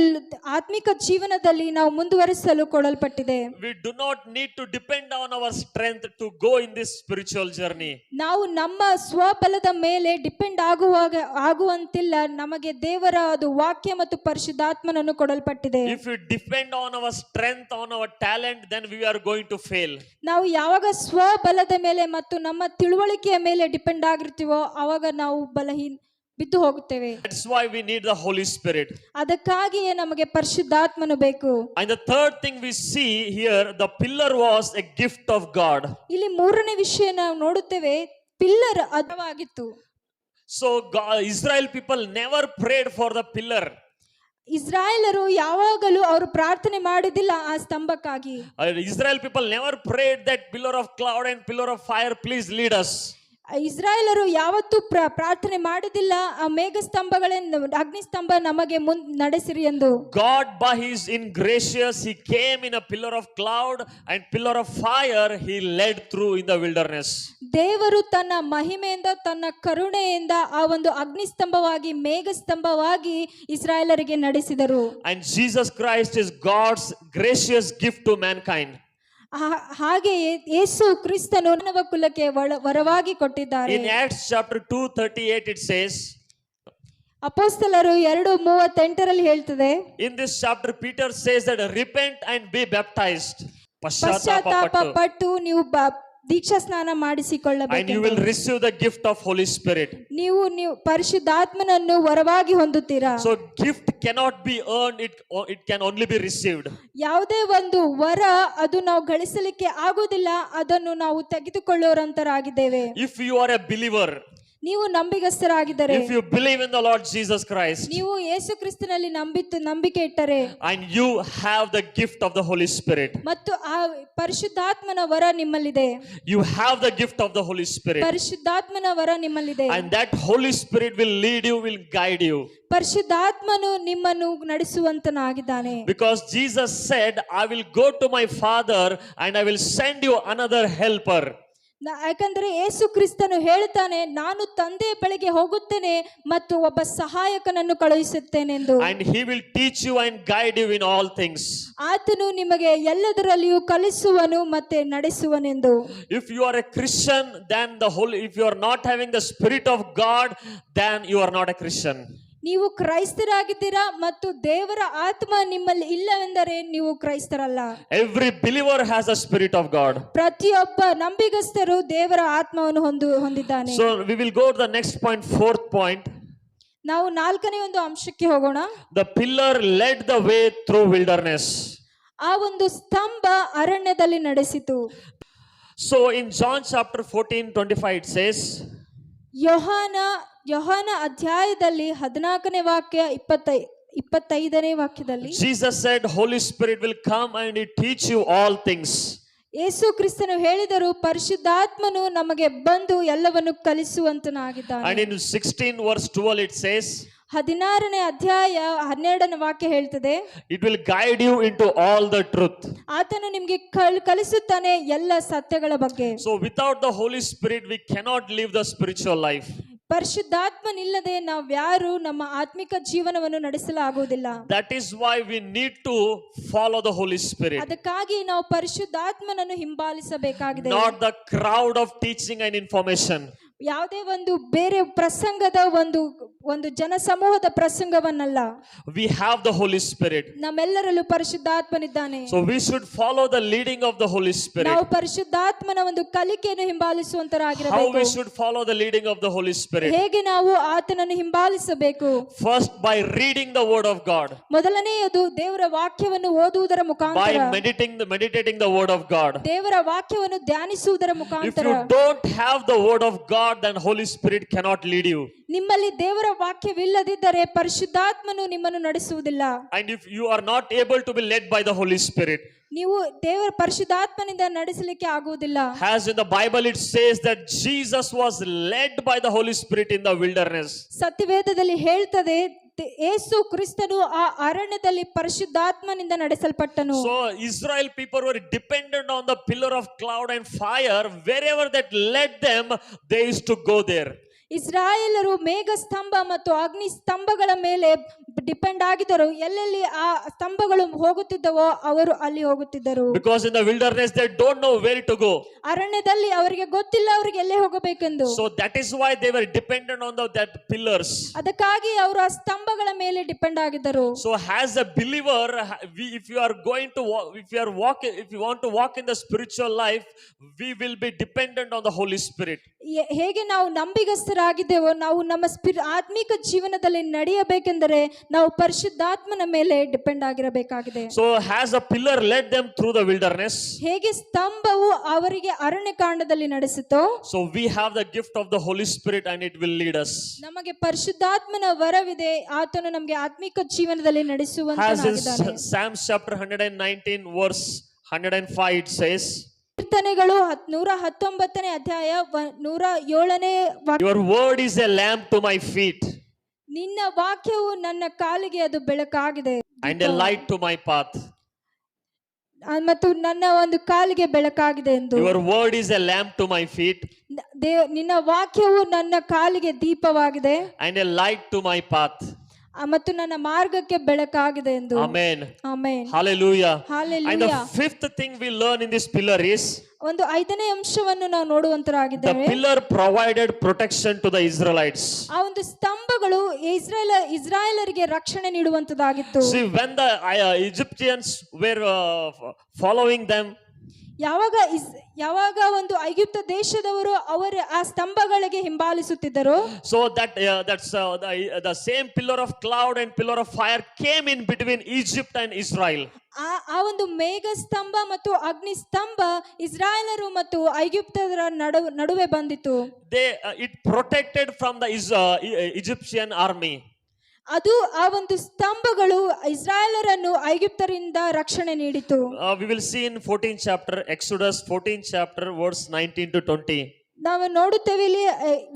ಆತ್ಮಿಕ ಜೀವನದಲ್ಲಿ ನಾವು ಮುಂದುವರಿಸಲು ಕೊಡಲ್ಪಟ್ಟಿದೆ. We do not need to depend on our strength to go in this spiritual journey. ನಾವು ನಮ್ಮ ಸ್ವಬಲದ ಮೇಲೆ ಡಿಪೆಂಡ್ ಆಗುವಂತಿಲ್ಲ. ನಮಗೆ ದೇವರ ಅದು ವಾಕ್ಯ ಮತ್ತು ಪರಿಶುದ್ಧಾತ್ಮನನ್ನು ಕೊಡಲ್ಪಟ್ಟಿದೆ. If we depend on our strength, on our talent, then we are going to fail. ನಾವು ಯಾವಾಗ ಸ್ವಬಲದ ಮೇಲೆ ಮತ್ತು ನಮ್ಮ ತಿಳುವಳಿಕೆಯ ಮೇಲೆ ಡಿಪೆಂಡ್ ಆಗಿರ್ತೀವೋ ಆವಾಗ ನಾವು ಬಿದ್ದು ಹೋಗುತ್ತೇವೆ. That's why we need the Holy Spirit. ಅದಕ್ಕಾಗಿಯೇ ನಮಗೆ ಪರಿಶುದ್ಧಾತ್ಮನು ಬೇಕು. And the third thing we see here, the pillar was a gift of God. ಇಲ್ಲಿ ಮೂರನೇ ವಿಷಯ ನಾವು ನೋಡುತ್ತೇವೆ, pillar ಅದವಾಗಿತ್ತು. So Israel people never prayed for the pillar. ಇಸ್ರಾಯೇಲರು ಯಾವಾಗಲೂ ಅವರು ಪ್ರಾರ್ಥನೆ ಮಾಡಿದಿಲ್ಲ ಆ ಸ್ತಂಭಕ್ಕಾಗಿ. Israel people never prayed that pillar of cloud and pillar of fire, please lead us. ಇಸ್ರಾಯೇಲರು ಯಾವತ್ತೂ ಪ್ರಾರ್ಥನೆ ಮಾಡಿದಿಲ್ಲ ಆ ಮೇಘ ಸ್ತಂಭಗಳಿಂದ ಅಗ್ನಿ ಸ್ತಂಭ ನಮಗೆ ನಡೆಸಿರಿ ಎಂದು. God by his ingracious, he came in a pillar of cloud and pillar of fire, he led through in the wilderness. ದೇವರು ತನ್ನ ಮಹಿಮೆಯಿಂದ ತನ್ನ ಕರುಣೆಯಿಂದ ಆ ಒಂದು ಅಗ್ನಿ ಸ್ತಂಭವಾಗಿ ಮೇಘ ಸ್ತಂಭವಾಗಿ ಇಸ್ರಾಯೇಲರಿಗೆ ನಡೆಸಿದರು. And Jesus Christ is God's gracious gift to mankind. ಹಾಗೆಯೇ ಯೇಸು ಕ್ರಿಸ್ತನು ಮಾನವ ಕುಲಕ್ಕೆ ವರವಾಗಿ ಕೊಟ್ಟಿದ್ದಾರೆ. In Acts chapter 2:38 it says, ಅಪೊಸ್ತಲರು 2:38 ಹೇಳ್ತದೆ, in this chapter Peter says that repent and be baptized. ಪಶ್ಚಾತ್ತಾಪ ಪಟ್ಟು ನೀವು ದೀಕ್ಷಾ ಸ್ನಾನ ಮಾಡಿಸಿಕೊಳ್ಳಬೇಕು. And you will receive the gift of Holy Spirit. ನೀವು ಪರಿಶುದ್ಧಾತ್ಮನನ್ನು ವರವಾಗಿ ಹೊಂದುತ್ತೀರಾ. So gift cannot be earned, it can only be received. ಯಾವುದೇ ಒಂದು ವರ ಅದು ನಾವು ಗಳಿಸಲಿಕ್ಕೆ ಆಗೋದಿಲ್ಲ, ಅದನ್ನು ನಾವು ತೆಗೆದುಕೊಳ್ಳುವರಂತರಾಗಿದ್ದೇವೆ. If you are a believer, ನೀವು ನಂಬಿಗಸ್ತರಾಗಿದ್ದರೆ, if you believe in the Lord Jesus Christ, ನೀವು ಯೇಸು ಕ್ರಿಸ್ತನಲ್ಲಿ ನಂಬಿಕೆ ಇಟ್ಟರೆ, and you have the gift of the Holy Spirit, ಮತ್ತು ಆ ಪರಿಶುದ್ಧಾತ್ಮನ ವರ ನಿಮ್ಮಲ್ಲಿದೆ, you have the gift of the Holy Spirit, ಪರಿಶುದ್ಧಾತ್ಮನ ವರ ನಿಮ್ಮಲ್ಲಿದೆ, and that Holy Spirit will lead you, will guide you. ಪರಿಶುದ್ಧಾತ್ಮನು ನಿಮ್ಮನ್ನು ನಡೆಸುವಂತನಾಗಿದ್ದಾನೆ. Because Jesus said, I will go to my Father and I will send you another helper. ಯಾಕಂದ್ರೆ ಯೇಸು ಕ್ರಿಸ್ತನು ಹೇಳ್ತಾನೆ, ನಾನು ತಂದೆಯ ಬಳಿಗೆ ಹೋಗುತ್ತೇನೆ ಮತ್ತು ಒಬ್ಬ ಸಹಾಯಕನನ್ನು ಕಳುಹಿಸುತ್ತೇನೆಂದು. And he will teach you and guide you in all things. ಆತನು ನಿಮಗೆ ಎಲ್ಲದರಲ್ಲಿಯೂ ಕಲಿಸುವನು ಮತ್ತೆ ನಡೆಸುವನೆಂದು. If you are a Christian, then if you are not having the Spirit of God, then you are not a Christian. ನೀವು ಕ್ರೈಸ್ತರಾಗಿದ್ದೀರಾ ಮತ್ತು ದೇವರ ಆತ್ಮ ನಿಮ್ಮಲ್ಲಿ ಇಲ್ಲವೆಂದರೆ ನೀವು ಕ್ರೈಸ್ತರಲ್ಲ. Every believer has a Spirit of God. ಪ್ರತಿಯೊಬ್ಬ ನಂಬಿಗಸ್ತರು ದೇವರ ಆತ್ಮವನ್ನು ಹೊಂದಿದ್ದಾನೆ. So we will go to the next point, fourth point. ನಾವು ನಾಲ್ಕನೇ ಒಂದು ಅಂಶಕ್ಕೆ ಹೋಗೋಣ. The pillar led the way through wilderness. ಆ ಒಂದು ಸ್ತಂಭ ಅರಣ್ಯದಲ್ಲಿ ನಡೆಸಿತು. So in John chapter 14:25 it says, ಯೋಹಾನ ಯೋಹಾನ ಅಧ್ಯಾಯದಲ್ಲಿ 14ನೇ ವಾಕ್ಯ 25ನೇ ವಾಕ್ಯದಲ್ಲಿ Jesus said, Holy Spirit will come and he teach you all things. ಯೇಸು ಕ್ರಿಸ್ತನು ಹೇಳಿದರು, ಪರಿಶುದ್ಧಾತ್ಮನು ನಮಗೆ ಬಂದು ಎಲ್ಲವನ್ನು ಕಲಿಸುವಂತನಾಗಿದ್ದಾನೆ. And in 16 verse 12 it says, 16ನೇ ಅಧ್ಯಾಯ 12ನೇ ವಾಕ್ಯ ಹೇಳ್ತದೆ, it will guide you into all the truth. ಆತನು ನಿಮಗೆ ಕಲಿಸುತ್ತಾನೆ ಎಲ್ಲ ಸತ್ಯಗಳ ಬಗ್ಗೆ. So without the Holy Spirit we cannot live the spiritual life. ಪರಿಶುದ್ಧಾತ್ಮನಿಲ್ಲದೆ ನಾವ್ಯಾರು ನಮ್ಮ ಆತ್ಮಿಕ ಜೀವನವನ್ನು ನಡೆಸಲಾಗುವುದಿಲ್ಲ. That is why we need to follow the Holy Spirit. ಅದಕ್ಕಾಗಿ ನಾವು ಪರಿಶುದ್ಧಾತ್ಮನನ್ನು ಹಿಂಬಾಲಿಸಬೇಕಾಗಿದೆ. Not the crowd of teaching and information. ಯಾವುದೇ ಒಂದು ಬೇರೆ ಪ್ರಸಂಗದ ಒಂದು ಜನಸಮೂಹದ ಪ್ರಸಂಗವನ್ನಲ್ಲ. We have the Holy Spirit. ನಮ್ಮೆಲ್ಲರಲ್ಲೂ ಪರಿಶುದ್ಧಾತ್ಮನಿದ್ದಾನೆ. So we should follow the leading of the Holy Spirit. ನಾವು ಪರಿಶುದ್ಧಾತ್ಮನ ಒಂದು ಕಲಿಕೆಯನ್ನು ಹಿಂಬಾಲಿಸುವಂತರಾಗಿರಬೇಕು. How we should follow the leading of the Holy Spirit? ಹೇಗೆ ನಾವು ಆತನನ್ನು ಹಿಂಬಾಲಿಸಬೇಕು? First, by reading the word of God. ಮೊದಲನೆಯದು ದೇವರ ವಾಕ್ಯವನ್ನು ಓದುವುದರ ಮುಖಾಂತರ. By meditating the word of God. ದೇವರ ವಾಕ್ಯವನ್ನು ಧ್ಯಾನಿಸುವುದರ If ಮುಖಾಂತರ. you don't have the word of God, then Holy Spirit cannot lead you. ನಿಮ್ಮಲ್ಲಿ ದೇವರ ವಾಕ್ಯವಿಲ್ಲದಿದ್ದರೆ ಪರಿಶುದ್ಧಾತ್ಮನು ನಿಮ್ಮನ್ನು ನಡೆಸುವುದಿಲ್ಲ. And if you are not able to be led by the Holy Spirit, ನೀವು ದೇವರ ಪರಿಶುದ್ಧಾತ್ಮನಿಂದ ನಡೆಸಲಿಕ್ಕೆ ಆಗುವುದಿಲ್ಲ. as in the Bible it says that Jesus was led by the Holy Spirit in the wilderness. ಸತ್ಯವೇದದಲ್ಲಿ ಹೇಳ್ತದೆ, ಯೇಸು ಕ್ರಿಸ್ತನು ಆ ಅರಣ್ಯದಲ್ಲಿ ಪರಿಶುದ್ಧಾತ್ಮನಿಂದ ನಡೆಸಲ್ಪಟ್ಟನು. So Israel people were dependent on the pillar of cloud and fire. Wherever that led them, they used to go there. ಇಸ್ರಾಯೇಲರು ಮೇಘ ಸ್ತಂಭ ಮತ್ತು ಅಗ್ನಿ ಸ್ತಂಭಗಳ ಮೇಲೆ ಡಿಪೆಂಡ್ ಆಗಿದ್ದರು. ಎಲ್ಲೆಲ್ಲಿ ಆ ಸ್ತಂಭಗಳು ಹೋಗುತ್ತಿದ್ದವೋ ಅವರು ಅಲ್ಲಿ ಹೋಗುತ್ತಿದ್ದರು. Because in the wilderness they don't know where to go. ಅರಣ್ಯದಲ್ಲಿ ಅವರಿಗೆ ಗೊತ್ತಿಲ್ಲ ಅವರಿಗೆ ಎಲ್ಲೇ ಹೋಗಬೇಕೆಂದು. So that is why they were dependent on that pillars. ಅದಕ್ಕಾಗಿ ಅವರು ಆ ಸ್ತಂಭಗಳ ಮೇಲೆ ಡಿಪೆಂಡ್ ಆಗಿದ್ದರು. So as a believer, if you are going to walk, if you want to walk in the spiritual life, we will be dependent on the Holy Spirit. ಹೇಗೆ ನಾವು ನಂಬಿಗಸ್ತರಾಗಿದ್ದೇವೋ ನಾವು ನಮ್ಮ ಆತ್ಮಿಕ ಜೀವನದಲ್ಲಿ ನಡೆಯಬೇಕೆಂದರೆ ನಾವು ಪರಿಶುದ್ಧಾತ್ಮನ ಮೇಲೆ depend ಆಗಿರಬೇಕಾಗಿದೆ. So as a pillar led them through the wilderness, ಹೇಗೆ ಸ್ತಂಭವು ಅವರಿಗೆ ಅರಣ್ಯಕಾಂಡದಲ್ಲಿ ನಡೆಸಿತೋ, so we have the gift of the Holy Spirit and it will lead us. ನಮಗೆ ಪರಿಶುದ್ಧಾತ್ಮನ ವರವಿದೆ, ಆತನು ನಮಗೆ ಆತ್ಮಿಕ ಜೀವನದಲ್ಲಿ ನಡೆಸುವಂತನಾಗಿದ್ದಾನೆ. As in Psalms chapter 119 verse 105 it says, ಕೀರ್ತನೆಗಳು 119ನೇ ಅಧ್ಯಾಯ 107ನೇ ವಾಕ್ಯ, your word is a lamp to my feet ನಿನ್ನ ವಾಕ್ಯವು ನನ್ನ ಕಾಲಿಗೆ ಅದು ಬೆಳಕಾಗಿದೆ and a light to my path. ಮತ್ತು ನನ್ನ ಒಂದು ಕಾಲಿಗೆ ಬೆಳಕಾಗಿದೆ ಎಂದು. Your word is a lamp to my feet ನಿನ್ನ ವಾಕ್ಯವು ನನ್ನ ಕಾಲಿಗೆ ದೀಪವಾಗಿದೆ and a light to my path. ಮತ್ತು ನನ್ನ ಮಾರ್ಗಕ್ಕೆ ಬೆಳಕಾಗಿದೆ ಎಂದು. Amen. Amen. Hallelujah. Hallelujah. And the fifth thing we learn in this pillar is ಒಂದು 5ನೇ ಅಂಶವನ್ನು ನಾವು the ನೋಡುವಂತರಾಗಿದ್ದೇವೆ. pillar provided protection to the Israelites. ಆ ಒಂದು ಸ್ತಂಭಗಳು ಇಸ್ರಾಯೇಲರಿಗೆ ರಕ್ಷಣೆ ನೀಡುವಂತದಾಗಿತ್ತು. See, when the Egyptians were following them, ಯಾವಾಗ ಒಂದು ಐಗುಪ್ತ ದೇಶದವರು ಅವರ ಆ ಸ್ತಂಭಗಳಿಗೆ ಹಿಂಬಾಲಿಸುತ್ತಿದ್ದರು. so that's the same pillar of cloud and pillar of fire came in between Egypt and Israel. ಆ ಒಂದು ಮೇಘ ಸ್ತಂಭ ಮತ್ತು ಅಗ್ನಿ ಸ್ತಂಭ ಇಸ್ರಾಯೇಲರು ಮತ್ತು ಐಗುಪ್ತರ ನಡುವೆ ಬಂದಿತು. It protected from the Egyptian army. ಅದು ಆ ಒಂದು ಸ್ತಂಭಗಳು ಇಸ್ರಾಯೇಲರನ್ನು ಐಗುಪ್ತರಿಂದ ರಕ್ಷಣೆ ನೀಡಿತು. We will see in 14th chapter, Exodus 14th chapter verse 19 to 20. ನಾವು ನೋಡುತ್ತೇವೆ ಇಲ್ಲಿ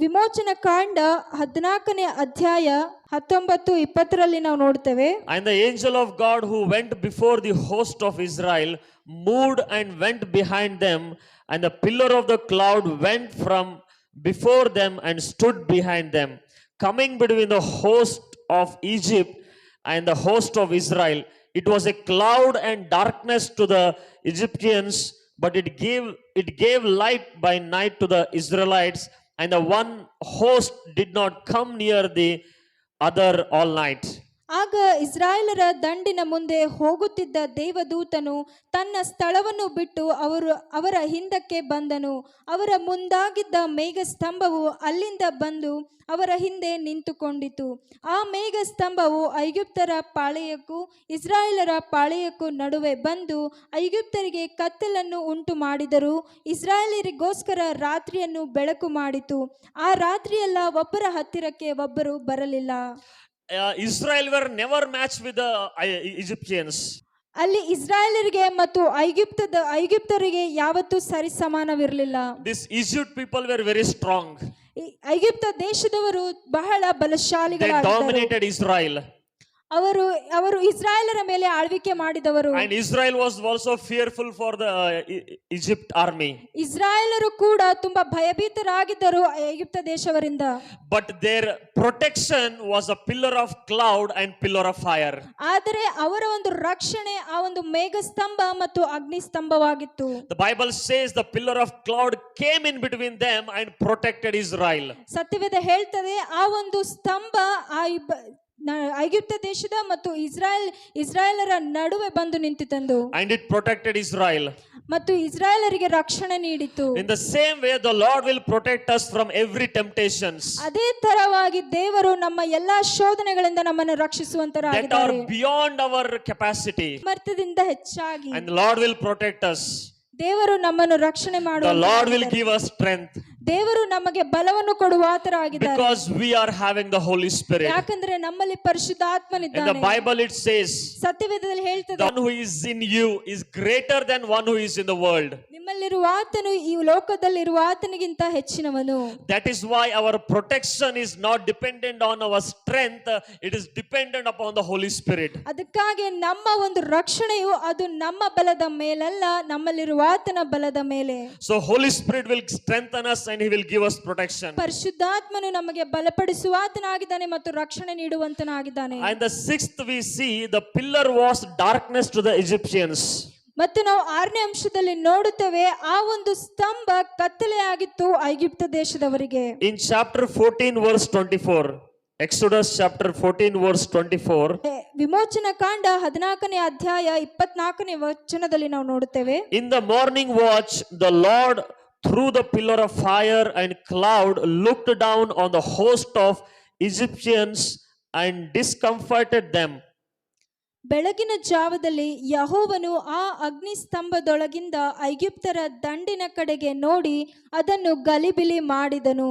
ವಿಮೋಚನ ಕಾಂಡ 14ನೇ ಅಧ್ಯಾಯ 19-20ರಲ್ಲಿ ನಾವು ನೋಡುತ್ತೇವೆ. And the angel of God who went before the host of Israel moved and went behind them, and the pillar of the cloud went from before them and stood behind them, coming between the host of Egypt and the host of Israel. It was a cloud and darkness to the Egyptians, but it gave light by night to the Israelites, and the one host did not come near the other all night. ಆಗ ಇಸ್ರಾಯೇಲರ ದಂಡಿನ ಮುಂದೆ ಹೋಗುತ್ತಿದ್ದ ದೇವದೂತನು ತನ್ನ ಸ್ಥಳವನ್ನು ಬಿಟ್ಟು ಅವರ ಹಿಂದಕ್ಕೆ ಬಂದನು. ಅವರ ಮುಂದಾಗಿದ್ದ ಮೇಘಸ್ತಂಭವು ಅಲ್ಲಿಂದ ಬಂದು ಅವರ ಹಿಂದೆ ನಿಂತುಕೊಂಡಿತು. ಆ ಮೇಘಸ್ತಂಭವು ಐಗುಪ್ತರ ಪಾಳೆಯಕ್ಕೂ ಇಸ್ರಾಯೇಲರ ಪಾಳೆಯಕ್ಕೂ ನಡುವೆ ಬಂದು ಐಗುಪ್ತರಿಗೆ ಕತ್ತಲನ್ನು ಉಂಟು ಮಾಡಿದರೂ ಇಸ್ರಾಯೇಲರಿಗೋಸ್ಕರ ರಾತ್ರಿಯನ್ನು ಬೆಳಕು ಮಾಡಿತು. ಆ ರಾತ್ರಿಯೆಲ್ಲ ಒಬ್ಬರ ಹತ್ತಿರಕ್ಕೆ ಒಬ್ಬರು ಬರಲಿಲ್ಲ. Israel were never matched with the Egyptians. ಅಲ್ಲಿ ಇಸ್ರಾಯೇಲರಿಗೆ ಮತ್ತು ಐಗುಪ್ತರಿಗೆ ಯಾವತ್ತೂ ಸರಿ ಸಮಾನವಿರಲಿಲ್ಲ. These Egypt people were very strong. ಐಗುಪ್ತ ದೇಶದವರು ಬಹಳ They ಬಲಶಾಲಿಗಳಾಗಿದ್ದರು. dominated Israel. ಅವರು ಇಸ್ರಾಯೇಲರ ಮೇಲೆ ಆಳ್ವಿಕೆ ಮಾಡಿದವರು. And Israel was also fearful for the Egypt army. ಇಸ್ರಾಯೇಲರು ಕೂಡ ತುಂಬಾ ಭಯಭೀತರಾಗಿದ್ದರು ಐಗುಪ್ತ ದೇಶವರಿಂದ. But their protection was a pillar of cloud and pillar of fire. ಆದರೆ ಅವರ ಒಂದು ರಕ್ಷಣೆ ಆ ಒಂದು ಮೇಘಸ್ತಂಭ ಮತ್ತು ಅಗ್ನಿಸ್ತಂಭವಾಗಿತ್ತು. The Bible says the pillar of cloud came in between them and protected Israel. ಸತ್ಯವೇದ ಹೇಳ್ತದೆ ಆ ಒಂದು ಸ್ತಂಭ ಐಗುಪ್ತ ದೇಶದ ಮತ್ತು ಇಸ್ರಾಯೇಲರ ನಡುವೆ ಬಂದು ನಿಂತಿತಂದು. And it protected Israel. ಮತ್ತು ಇಸ್ರಾಯೇಲರಿಗೆ ರಕ್ಷಣೆ ನೀಡಿತು. In the same way the Lord will protect us from every temptations ಅದೇ ತರವಾಗಿ ದೇವರು ನಮ್ಮ ಎಲ್ಲಾ ಶೋಧನೆಗಳಿಂದ ನಮ್ಮನ್ನು that ರಕ್ಷಿಸುವಂತರಾಗಿದ್ದಾರೆ. are beyond our capacity. ಸಾಮರ್ಥ್ಯದಿಂದ ಹೆಚ್ಚಾಗಿ And the Lord will protect us. ದೇವರು ನಮ್ಮನ್ನು ರಕ್ಷಣೆ The Lord will ಮಾಡುವ give us strength ದೇವರು ನಮಗೆ ಬಲವನ್ನು ಕೊಡುವ ಆತರಾಗಿದ್ದಾರೆ. because we are having the Holy Spirit. ಯಾಕಂದ್ರೆ ನಮ್ಮಲ್ಲಿ In ಪರಿಶುದ್ಧಾತ್ಮನಿದ್ದಾನೆ. the Bible it says ಸತ್ಯವೇದದಲ್ಲಿ ಹೇಳ್ತದೆ, the one who is in you is greater than one who is in the world. ನಿಮ್ಮಲ್ಲಿರುವ ಆತನು ಈ ಲೋಕದಲ್ಲಿರುವ ಆತನಿಗಿಂತ ಹೆಚ್ಚಿನವನು. That is why our protection is not dependent on our strength, it is dependent upon the Holy Spirit. ಅದಕ್ಕಾಗಿ ನಮ್ಮ ಒಂದು ರಕ್ಷಣೆಯು ಅದು ನಮ್ಮ ಬಲದ ಮೇಲಲ್ಲ, ನಮ್ಮಲ್ಲಿರುವ ಆತನ ಬಲದ ಮೇಲೆ. So Holy Spirit will strengthen us and he will give us protection. ಪರಿಶುದ್ಧಾತ್ಮನು ನಮಗೆ ಬಲಪಡಿಸುವ ಆತನಾಗಿದ್ದಾನೆ ಮತ್ತು ರಕ್ಷಣೆ ನೀಡುವಂತನಾಗಿದ್ದಾನೆ. And the sixth we see the pillar was darkness to the Egyptians. ಮತ್ತು ನಾವು 6ನೇ ಅಂಶದಲ್ಲಿ ನೋಡುತ್ತೇವೆ ಆ ಒಂದು ಸ್ತಂಭ ಕತ್ತಲೆಯಾಗಿತ್ತು ಐಗುಪ್ತ ದೇಶದವರಿಗೆ. In chapter 14 verse 24, Exodus chapter 14 verse 24, ವಿಮೋಚನ ಕಾಂಡ 14ನೇ ಅಧ್ಯಾಯ 24ನೇ ವಚನದಲ್ಲಿ ನಾವು ನೋಡುತ್ತೇವೆ. in the morning watch the Lord through the pillar of fire and cloud looked down on the host of Egyptians and discomforted them. ಬೆಳಗಿನ ಜಾವದಲ್ಲಿ ಯೆಹೋವನು ಆ ಅಗ್ನಿಸ್ತಂಭದೊಳಗಿಂದ ಐಗುಪ್ತರ ದಂಡಿನ ಕಡೆಗೆ ನೋಡಿ ಅದನ್ನು ಗಲಿಬಿಲಿ ಮಾಡಿದನು.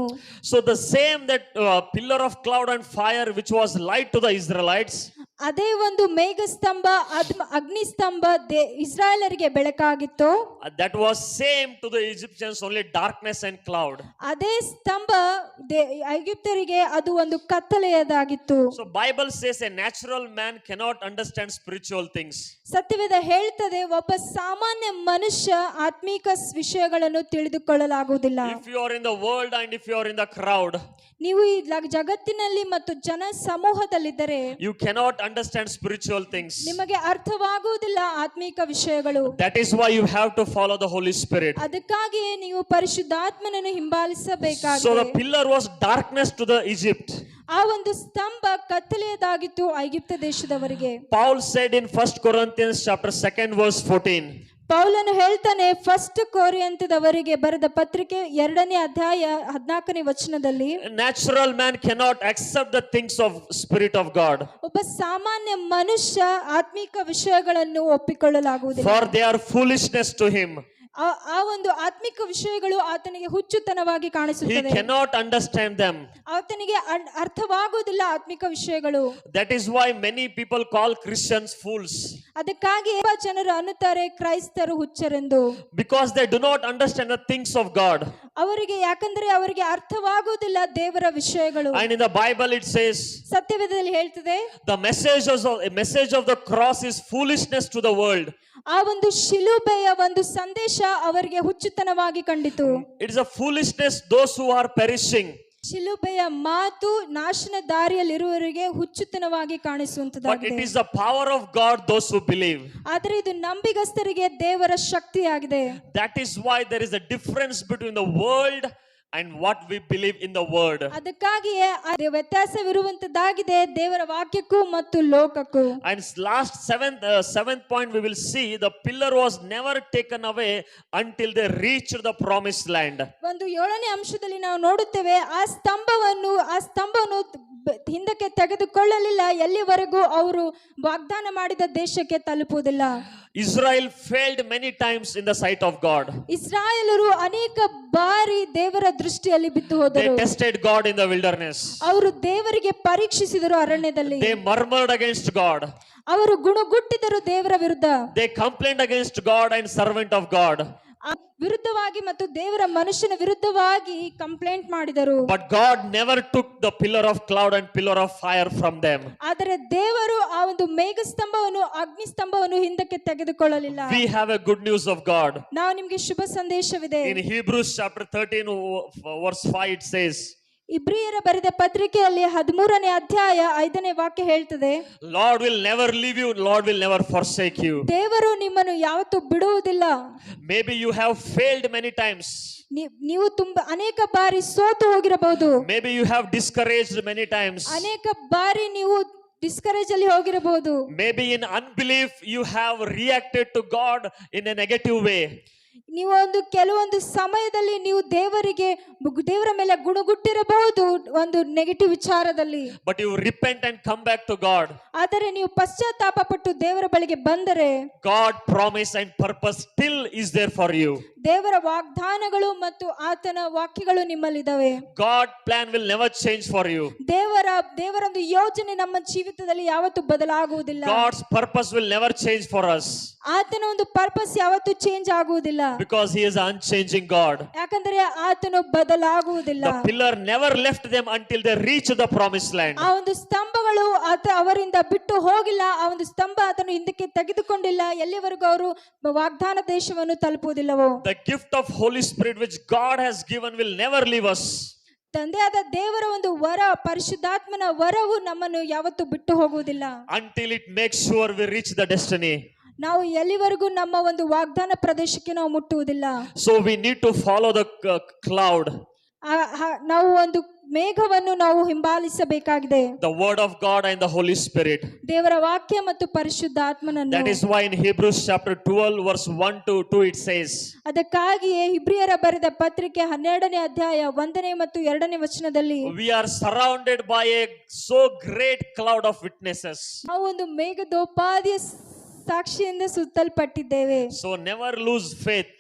So the same that pillar of cloud and fire which was light to the Israelites, ಅದೇ ಒಂದು ಮೇಘಸ್ತಂಭ ಅಗ್ನಿಸ್ತಂಭ ಇಸ್ರಾಯೇಲರಿಗೆ ಬೆಳಕಾಗಿತ್ತು. that was same to the Egyptians, only darkness and cloud. ಅದೇ ಸ್ತಂಭ ಐಗುಪ್ತರಿಗೆ ಅದು ಒಂದು ಕತ್ತಲೆಯದಾಗಿತ್ತು. So Bible says a natural man cannot understand spiritual things. ಸತ್ಯವೇದ ಹೇಳ್ತದೆ ಒಬ್ಬ ಸಾಮಾನ್ಯ ಮನುಷ್ಯ ಆತ್ಮೀಕ ವಿಷಯಗಳನ್ನು ತಿಳಿದುಕೊಳ್ಳಲಾಗುವುದಿಲ್ಲ. If you are in the world and if you are in the crowd, ನೀವು ಈ ಜಗತ್ತಿನಲ್ಲಿ ಮತ್ತು ಜನ ಸಮೂಹದಲ್ಲಿದ್ದರೆ you cannot understand spiritual things. ನಿಮಗೆ ಅರ್ಥವಾಗುವುದಿಲ್ಲ ಆತ್ಮೀಕ ವಿಷಯಗಳು. That is why you have to follow the Holy Spirit. ಅದಕ್ಕಾಗಿಯೇ ನೀವು ಪರಿಶುದ್ಧಾತ್ಮನನ್ನು So ಹಿಂಬಾಲಿಸಬೇಕಾಗಿದೆ. the pillar was darkness to the Egypt. ಆ ಒಂದು ಸ್ತಂಭ ಕತ್ತಲೆಯದಾಗಿತ್ತು ಐಗುಪ್ತ ದೇಶದವರಿಗೆ. Paul said in 1 Corinthians chapter 2 verse 14, ಪೌಲನು ಹೇಳ್ತಾನೆ 1 ಕೊರಿಂಥದವರಿಗೆ ಬರೆದ ಪತ್ರಿಕೆ 2ನೇ ಅಧ್ಯಾಯ 14ನೇ ವಚನದಲ್ಲಿ, natural man cannot accept the things of Spirit of God, ಒಬ್ಬ ಸಾಮಾನ್ಯ ಮನುಷ್ಯ ಆತ್ಮೀಕ ವಿಷಯಗಳನ್ನು ಒಪ್ಪಿಕೊಳ್ಳಲಾಗುವುದಿಲ್ಲ. for they are foolishness to him. ಆ ಒಂದು ಆತ್ಮಿಕ ವಿಷಯಗಳು ಆತನಿಗೆ ಹುಚ್ಚುತನವಾಗಿ He ಕಾಣಿಸುತ್ತದೆ. cannot understand them. ಆತನಿಗೆ ಅರ್ಥವಾಗುವುದಿಲ್ಲ ಆತ್ಮಿಕ ವಿಷಯಗಳು. That is why many people call Christians fools, ಅದಕ್ಕಾಗಿ ಜನರು ಅನ್ನುತ್ತಾರೆ ಕ್ರೈಸ್ತರು ಹುಚ್ಚರೆಂದು. because they do not understand the things of God. ಯಾಕಂದ್ರೆ ಅವರಿಗೆ ಅರ್ಥವಾಗುವುದಿಲ್ಲ ದೇವರ ವಿಷಯಗಳು. And in the Bible it says ಸತ್ಯವೇದದಲ್ಲಿ ಹೇಳ್ತದೆ the message of the cross is foolishness to the world. ಆ ಒಂದು ಶಿಲುಬೆಯ ಒಂದು ಸಂದೇಶ ಅವರಿಗೆ ಹುಚ್ಚುತನವಾಗಿ ಕಂಡಿತು. It is a foolishness those who are perishing. ಶಿಲುಬೆಯ ಮಾತು ನಾಶನ ದಾರಿಯಲ್ಲಿರುವವರಿಗೆ ಹುಚ್ಚುತನವಾಗಿ But it ಕಾಣಿಸುವಂತದಾಗಿದೆ. is the power of God those who believe. ಆದರೆ ಇದು ನಂಬಿಗಸ್ತರಿಗೆ ದೇವರ ಶಕ್ತಿಯಾಗಿದೆ. That is why there is a difference between the world and what we believe in the word. ಅದಕ್ಕಾಗಿಯೇ ಅದು ವ್ಯತ್ಯಾಸವಿರುವಂತದ್ದಾಗಿದೆ ದೇವರ ವಾಕ್ಯಕ್ಕೂ ಮತ್ತು ಲೋಕಕ್ಕೂ. And seventh point we will see the pillar was never taken away until they reached the promised land. ಒಂದು 7ನೇ ಅಂಶದಲ್ಲಿ ನಾವು ನೋಡುತ್ತೇವೆ ಆ ಸ್ತಂಭವನ್ನು ಹಿಂದಕ್ಕೆ ತೆಗೆದುಕೊಳ್ಳಲಿಲ್ಲ ಎಲ್ಲಿವರೆಗೂ ಅವರು ವಾಗ್ದಾನ ಮಾಡಿದ ದೇಶಕ್ಕೆ ತಲುಪುವುದಿಲ್ಲ. Israel failed many times in the sight of God. ಇಸ್ರಾಯೇಲರು ಅನೇಕ ಬಾರಿ ದೇವರ ದೃಷ್ಟಿಯಲ್ಲಿ ಬಿದ್ದು They ಹೋದರು. tested God in the wilderness. ಅವರು ದೇವರಿಗೆ ಪರೀಕ್ಷಿಸಿದರು ಅರಣ್ಯದಲ್ಲಿ. They murmured against God. ಅವರು ಗುಣಗುಟ್ಟಿದರು ದೇವರ ವಿರುದ್ಧ. They complained against God and servant of God. ಆ ವಿರುದ್ಧವಾಗಿ ಮತ್ತು ದೇವರ ಮನುಷ್ಯನ ವಿರುದ್ಧವಾಗಿ ಕಂಪ್ಲೇಂಟ್ ಮಾಡಿದರು. But God never took the pillar of cloud and pillar of fire from them. ಆದರೆ ದೇವರು ಆ ಒಂದು ಮೇಘ ಸ್ತಂಭವನ್ನು ಅಗ್ನಿ ಸ್ತಂಭವನ್ನು ಹಿಂದಕ್ಕೆ ತೆಗೆದುಕೊಳ್ಳಲಿಲ್ಲ. We have a good news of God. ನಾವು ನಿಮಗೆ ಶುಭ ಸಂದೇಶವಿದೆ. In Hebrews chapter 13 verse 5 it says, ಇಬ್ರಿಯರ ಬರೆದ ಪತ್ರಿಕೆಯಲ್ಲಿ 13ನೇ ಅಧ್ಯಾಯ 5ನೇ ವಾಕ್ಯ ಹೇಳ್ತದೆ, Lord will never leave you, Lord will never forsake you. ದೇವರು ನಿಮ್ಮನ್ನು ಯಾವತ್ತೂ ಬಿಡುವುದಿಲ್ಲ. Maybe you have failed many times. ನೀವು ತುಂಬಾ ಅನೇಕ ಬಾರಿ ಸೋತು ಹೋಗಿರಬಹುದು. Maybe you have discouraged many times. ಅನೇಕ ಬಾರಿ ನೀವು ಡಿಸ್ಕರೇಜ್ ಅಲ್ಲಿ ಹೋಗಿರಬಹುದು. Maybe in unbelief you have reacted to God in a negative way. ನೀವು ಕೆಲವೊಂದು ಸಮಯದಲ್ಲಿ ನೀವು ದೇವರ ಮೇಲೆ ಗುಣಗುಟ್ಟಿರಬಹುದು ಒಂದು ನೆಗೆಟಿವ್ ವಿಚಾರದಲ್ಲಿ. But you repent and come back to God. ಆದರೆ ನೀವು ಪಶ್ಚಾತ್ತಾಪ ಪಟ್ಟು ದೇವರ ಬಳಿಗೆ ಬಂದರೆ God promise and purpose still is there for you. ದೇವರ ವಾಗ್ದಾನಗಳು ಮತ್ತು ಆತನ ವಾಕ್ಯಗಳು ನಿಮ್ಮಲ್ಲಿದ್ದಾವೆ. God plan will never change for you. ದೇವರೊಂದು ಯೋಜನೆ ನಮ್ಮ ಜೀವಿತದಲ್ಲಿ ಯಾವತ್ತೂ ಬದಲಾಗುವುದಿಲ್ಲ. God's purpose will never change for us. ಆತನ ಒಂದು ಪರ್ಪಸ್ ಯಾವತ್ತೂ ಚೇಂಜ್ ಆಗುವುದಿಲ್ಲ. Because he is an unchanging God. ಯಾಕಂದ್ರೆ ಆತನು ಬದಲಾಗುವುದಿಲ್ಲ. The pillar never left them until they reached the promised land. ಆ ಒಂದು ಸ್ತಂಭಗಳು ಅವರಿಂದ ಬಿಟ್ಟು ಹೋಗಿಲ್ಲ. ಆ ಒಂದು ಸ್ತಂಭ ಆತನು ಹಿಂದಕ್ಕೆ ತೆಗೆದುಕೊಂಡಿಲ್ಲ ಎಲ್ಲಿವರೆಗೂ ಅವರು ವಾಗ್ದಾನ ದೇಶವನ್ನು ತಲುಪುವುದಿಲ್ಲವೋ. The gift of Holy Spirit which God has given will never leave us. ತಂದೆಯಾದ ದೇವರ ಒಂದು ವರ, ಪರಿಶುದ್ಧಾತ್ಮನ ವರವು ನಮ್ಮನ್ನು ಯಾವತ್ತೂ ಬಿಟ್ಟು ಹೋಗುವುದಿಲ್ಲ. Until it makes sure we reach the destiny. ನಾವು ಎಲ್ಲಿವರೆಗೂ ನಮ್ಮ ಒಂದು ವಾಗ್ದಾನ ಪ್ರದೇಶಕ್ಕೆ ನಾವು ಮುಟ್ಟುವುದಿಲ್ಲ. So we need to follow the cloud. ನಾವು ಒಂದು ಮೇಘವನ್ನು ನಾವು ಹಿಂಬಾಲಿಸಬೇಕಾಗಿದೆ. The word of God and the Holy Spirit. ದೇವರ ವಾಕ್ಯ ಮತ್ತು ಪರಿಶುದ್ಧಾತ್ಮನನ್ನು. That is why in Hebrews chapter 12 verse 1 to 2 it says. ಅದಕ್ಕಾಗಿಯೇ ಇಬ್ರಿಯರ ಬರೆದ ಪತ್ರಿಕೆ 12ನೇ ಅಧ್ಯಾಯ 1ನೇ ಮತ್ತು 2ನೇ ವಚನದಲ್ಲಿ We are surrounded by a so great cloud of witnesses. ನಾವು ಒಂದು ಮೇಘದೋಪಾದಿಯ ಸಾಕ್ಷಿಯಿಂದ ಸುತ್ತಲ್ಪಟ್ಟಿದ್ದೇವೆ. So never lose faith.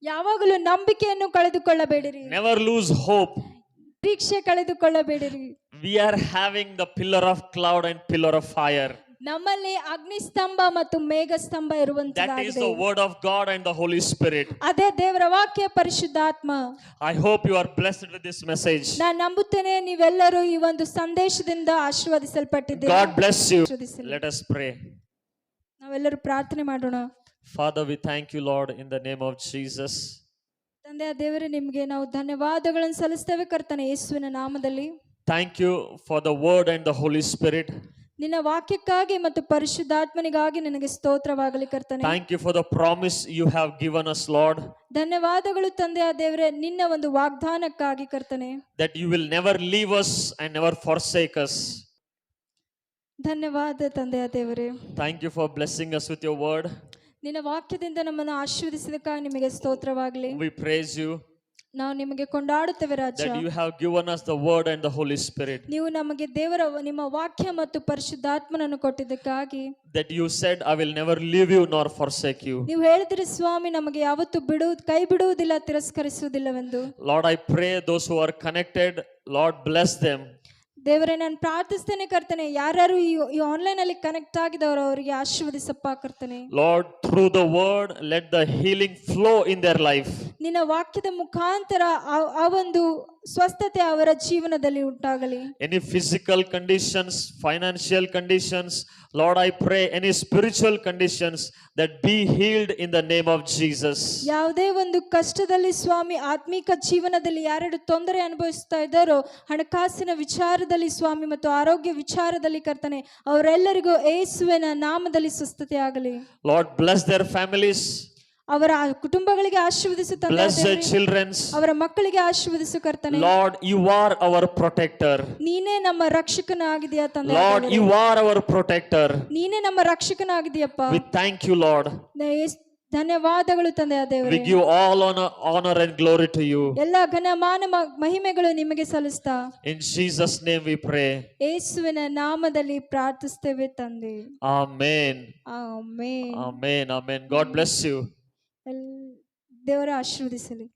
ಯಾವಾಗಲೂ ನಂಬಿಕೆಯನ್ನು ಕಳೆದುಕೊಳ್ಳಬೇಡಿರಿ. Never lose hope. ನಿರೀಕ್ಷೆ ಕಳೆದುಕೊಳ್ಳಬೇಡಿರಿ. We are having the pillar of cloud and pillar of fire. ನಮ್ಮಲ್ಲಿ ಅಗ್ನಿ ಸ್ತಂಭ ಮತ್ತು ಮೇಘ ಸ್ತಂಭ That is ಇರುವಂತದ್ದಾಗಿದೆ. the word of God and the Holy Spirit. ಅದೇ ದೇವರ ವಾಕ್ಯ ಪರಿಶುದ್ಧಾತ್ಮ. I hope you are blessed with this message. ನಾನು ನಂಬುತ್ತೇನೆ ನೀವೆಲ್ಲರೂ ಈ ಒಂದು ಸಂದೇಶದಿಂದ ಆಶೀರ್ವದಿಸಲ್ಪಟ್ಟಿದ್ದೀರಿ. God bless you. ಆಶೀರ್ವದಿಸಲಿ. Let us pray. ನಾವೆಲ್ಲರೂ ಪ್ರಾರ್ಥನೆ ಮಾಡೋಣ. Father, we thank you, Lord, in the name of Jesus. ತಂದೆಯ ದೇವರೇ, ನಿಮಗೆ ನಾವು ಧನ್ಯವಾದಗಳನ್ನು ಸಲ್ಲಿಸ್ತೇವೆ ಕರ್ತನೆ ಯೇಸುವಿನ ನಾಮದಲ್ಲಿ. Thank you for the word and the Holy Spirit. ನಿನ್ನ ವಾಕ್ಯಕ್ಕಾಗಿ ಮತ್ತು ಪರಿಶುದ್ಧಾತ್ಮನಿಗಾಗಿ ನಿನಗೆ ಸ್ತೋತ್ರವಾಗಲಿ ಕರ್ತನೆ. Thank you for the promise you have given us, Lord. ಧನ್ಯವಾದಗಳು ತಂದೆಯ ದೇವರೇ, ನಿನ್ನ ಒಂದು ವಾಗ್ದಾನಕ್ಕಾಗಿ ಕರ್ತನೆ. That you will never leave us and never forsake us. ಧನ್ಯವಾದ ತಂದೆಯ ದೇವರೇ. Thank you for blessing us with your word. ನಿನ್ನ ವಾಕ್ಯದಿಂದ ನಮ್ಮನ್ನು ಆಶೀರ್ವದಿಸಿದಕ್ಕಾಗಿ ನಿಮಗೆ ಸ್ತೋತ್ರವಾಗಲಿ. We praise you ನಾವು ನಿಮಗೆ ಕೊಂಡಾಡುತ್ತೇವೆ ರಾಜ. that you have given us the word and the Holy Spirit. ನೀವು ನಮಗೆ ನಿಮ್ಮ ವಾಕ್ಯ ಮತ್ತು ಪರಿಶುದ್ಧಾತ್ಮನನ್ನು ಕೊಟ್ಟಿದ್ದಕ್ಕಾಗಿ. That you said, I will never leave you nor forsake you. ನೀವು ಹೇಳಿದ್ರಿ ಸ್ವಾಮಿ, ನಮಗೆ ಯಾವತ್ತೂ ಕೈ ಬಿಡುವುದಿಲ್ಲ, ತಿರಸ್ಕರಿಸುವುದಿಲ್ಲವೆಂದು. Lord, I pray those who are connected, Lord, bless them. ದೇವರೇ, ನಾನು ಪ್ರಾರ್ಥಿಸ್ತೇನೆ ಕರ್ತನೆ, ಯಾರ್ಯಾರು ಈ ಆನ್ಲೈನ್ ಅಲ್ಲಿ ಕನೆಕ್ಟ್ ಆಗಿದವರು ಅವರಿಗೆ ಆಶೀರ್ವದಿಸಪ್ಪ ಕರ್ತನೆ. Lord, through the word, let the healing flow in their life. ನಿನ್ನ ವಾಕ್ಯದ ಮುಖಾಂತರ ಆ ಒಂದು ಸ್ವಸ್ಥತೆ ಅವರ ಜೀವನದಲ್ಲಿ ಉಂಟಾಗಲಿ. Any physical conditions, financial conditions, Lord, I pray any spiritual conditions that be healed in the name of Jesus. ಯಾವುದೇ ಒಂದು ಕಷ್ಟದಲ್ಲಿ ಸ್ವಾಮಿ, ಆತ್ಮಿಕ ಜೀವನದಲ್ಲಿ ಯಾರ್ಯಾರು ತೊಂದರೆ ಅನುಭವಿಸ್ತಾ ಇದ್ದಾರೋ, ಹಣಕಾಸಿನ ವಿಚಾರದಲ್ಲಿ ಸ್ವಾಮಿ ಮತ್ತು ಆರೋಗ್ಯ ವಿಚಾರದಲ್ಲಿ ಕರ್ತನೆ, ಅವರೆಲ್ಲರಿಗೂ ಯೇಸುವಿನ ನಾಮದಲ್ಲಿ ಸ್ವಸ್ಥತೆ ಆಗಲಿ. Lord, bless their families. ಅವರ ಕುಟುಂಬಗಳಿಗೆ ಆಶೀರ್ವದಿಸು ತಂದೆ Bless their ದೇವರೇ. children's. ಅವರ ಮಕ್ಕಳಿಗೆ ಆಶೀರ್ವದಿಸು ಕರ್ತನೆ. Lord, you are our protector. ನೀನೇ ನಮ್ಮ ರಕ್ಷಕನಾಗಿದೆಯಾ ತಂದೆ Lord, ದೇವರೇ. you are our protector. ನೀನೇ ನಮ್ಮ ರಕ್ಷಕನಾಗಿದೆಯಪ್ಪ. We thank you, Lord. ಧನ್ಯವಾದಗಳು ತಂದೆ ದೇವರೇ. We give all honor and glory to you. ಎಲ್ಲ ಘನಮಾನ ಮಹಿಮೆಗಳು ನಿಮಗೆ ಸಲ್ಲಿಸ್ತಾ In Jesus' name we pray. ಯೇಸುವಿನ ನಾಮದಲ್ಲಿ ಪ್ರಾರ್ಥಿಸ್ತೇವೆ ತಂದೆ. Amen. Amen. Amen. Amen. God bless you. ದೇವರ ಆಶೀರ್ವದಿಸಲಿ.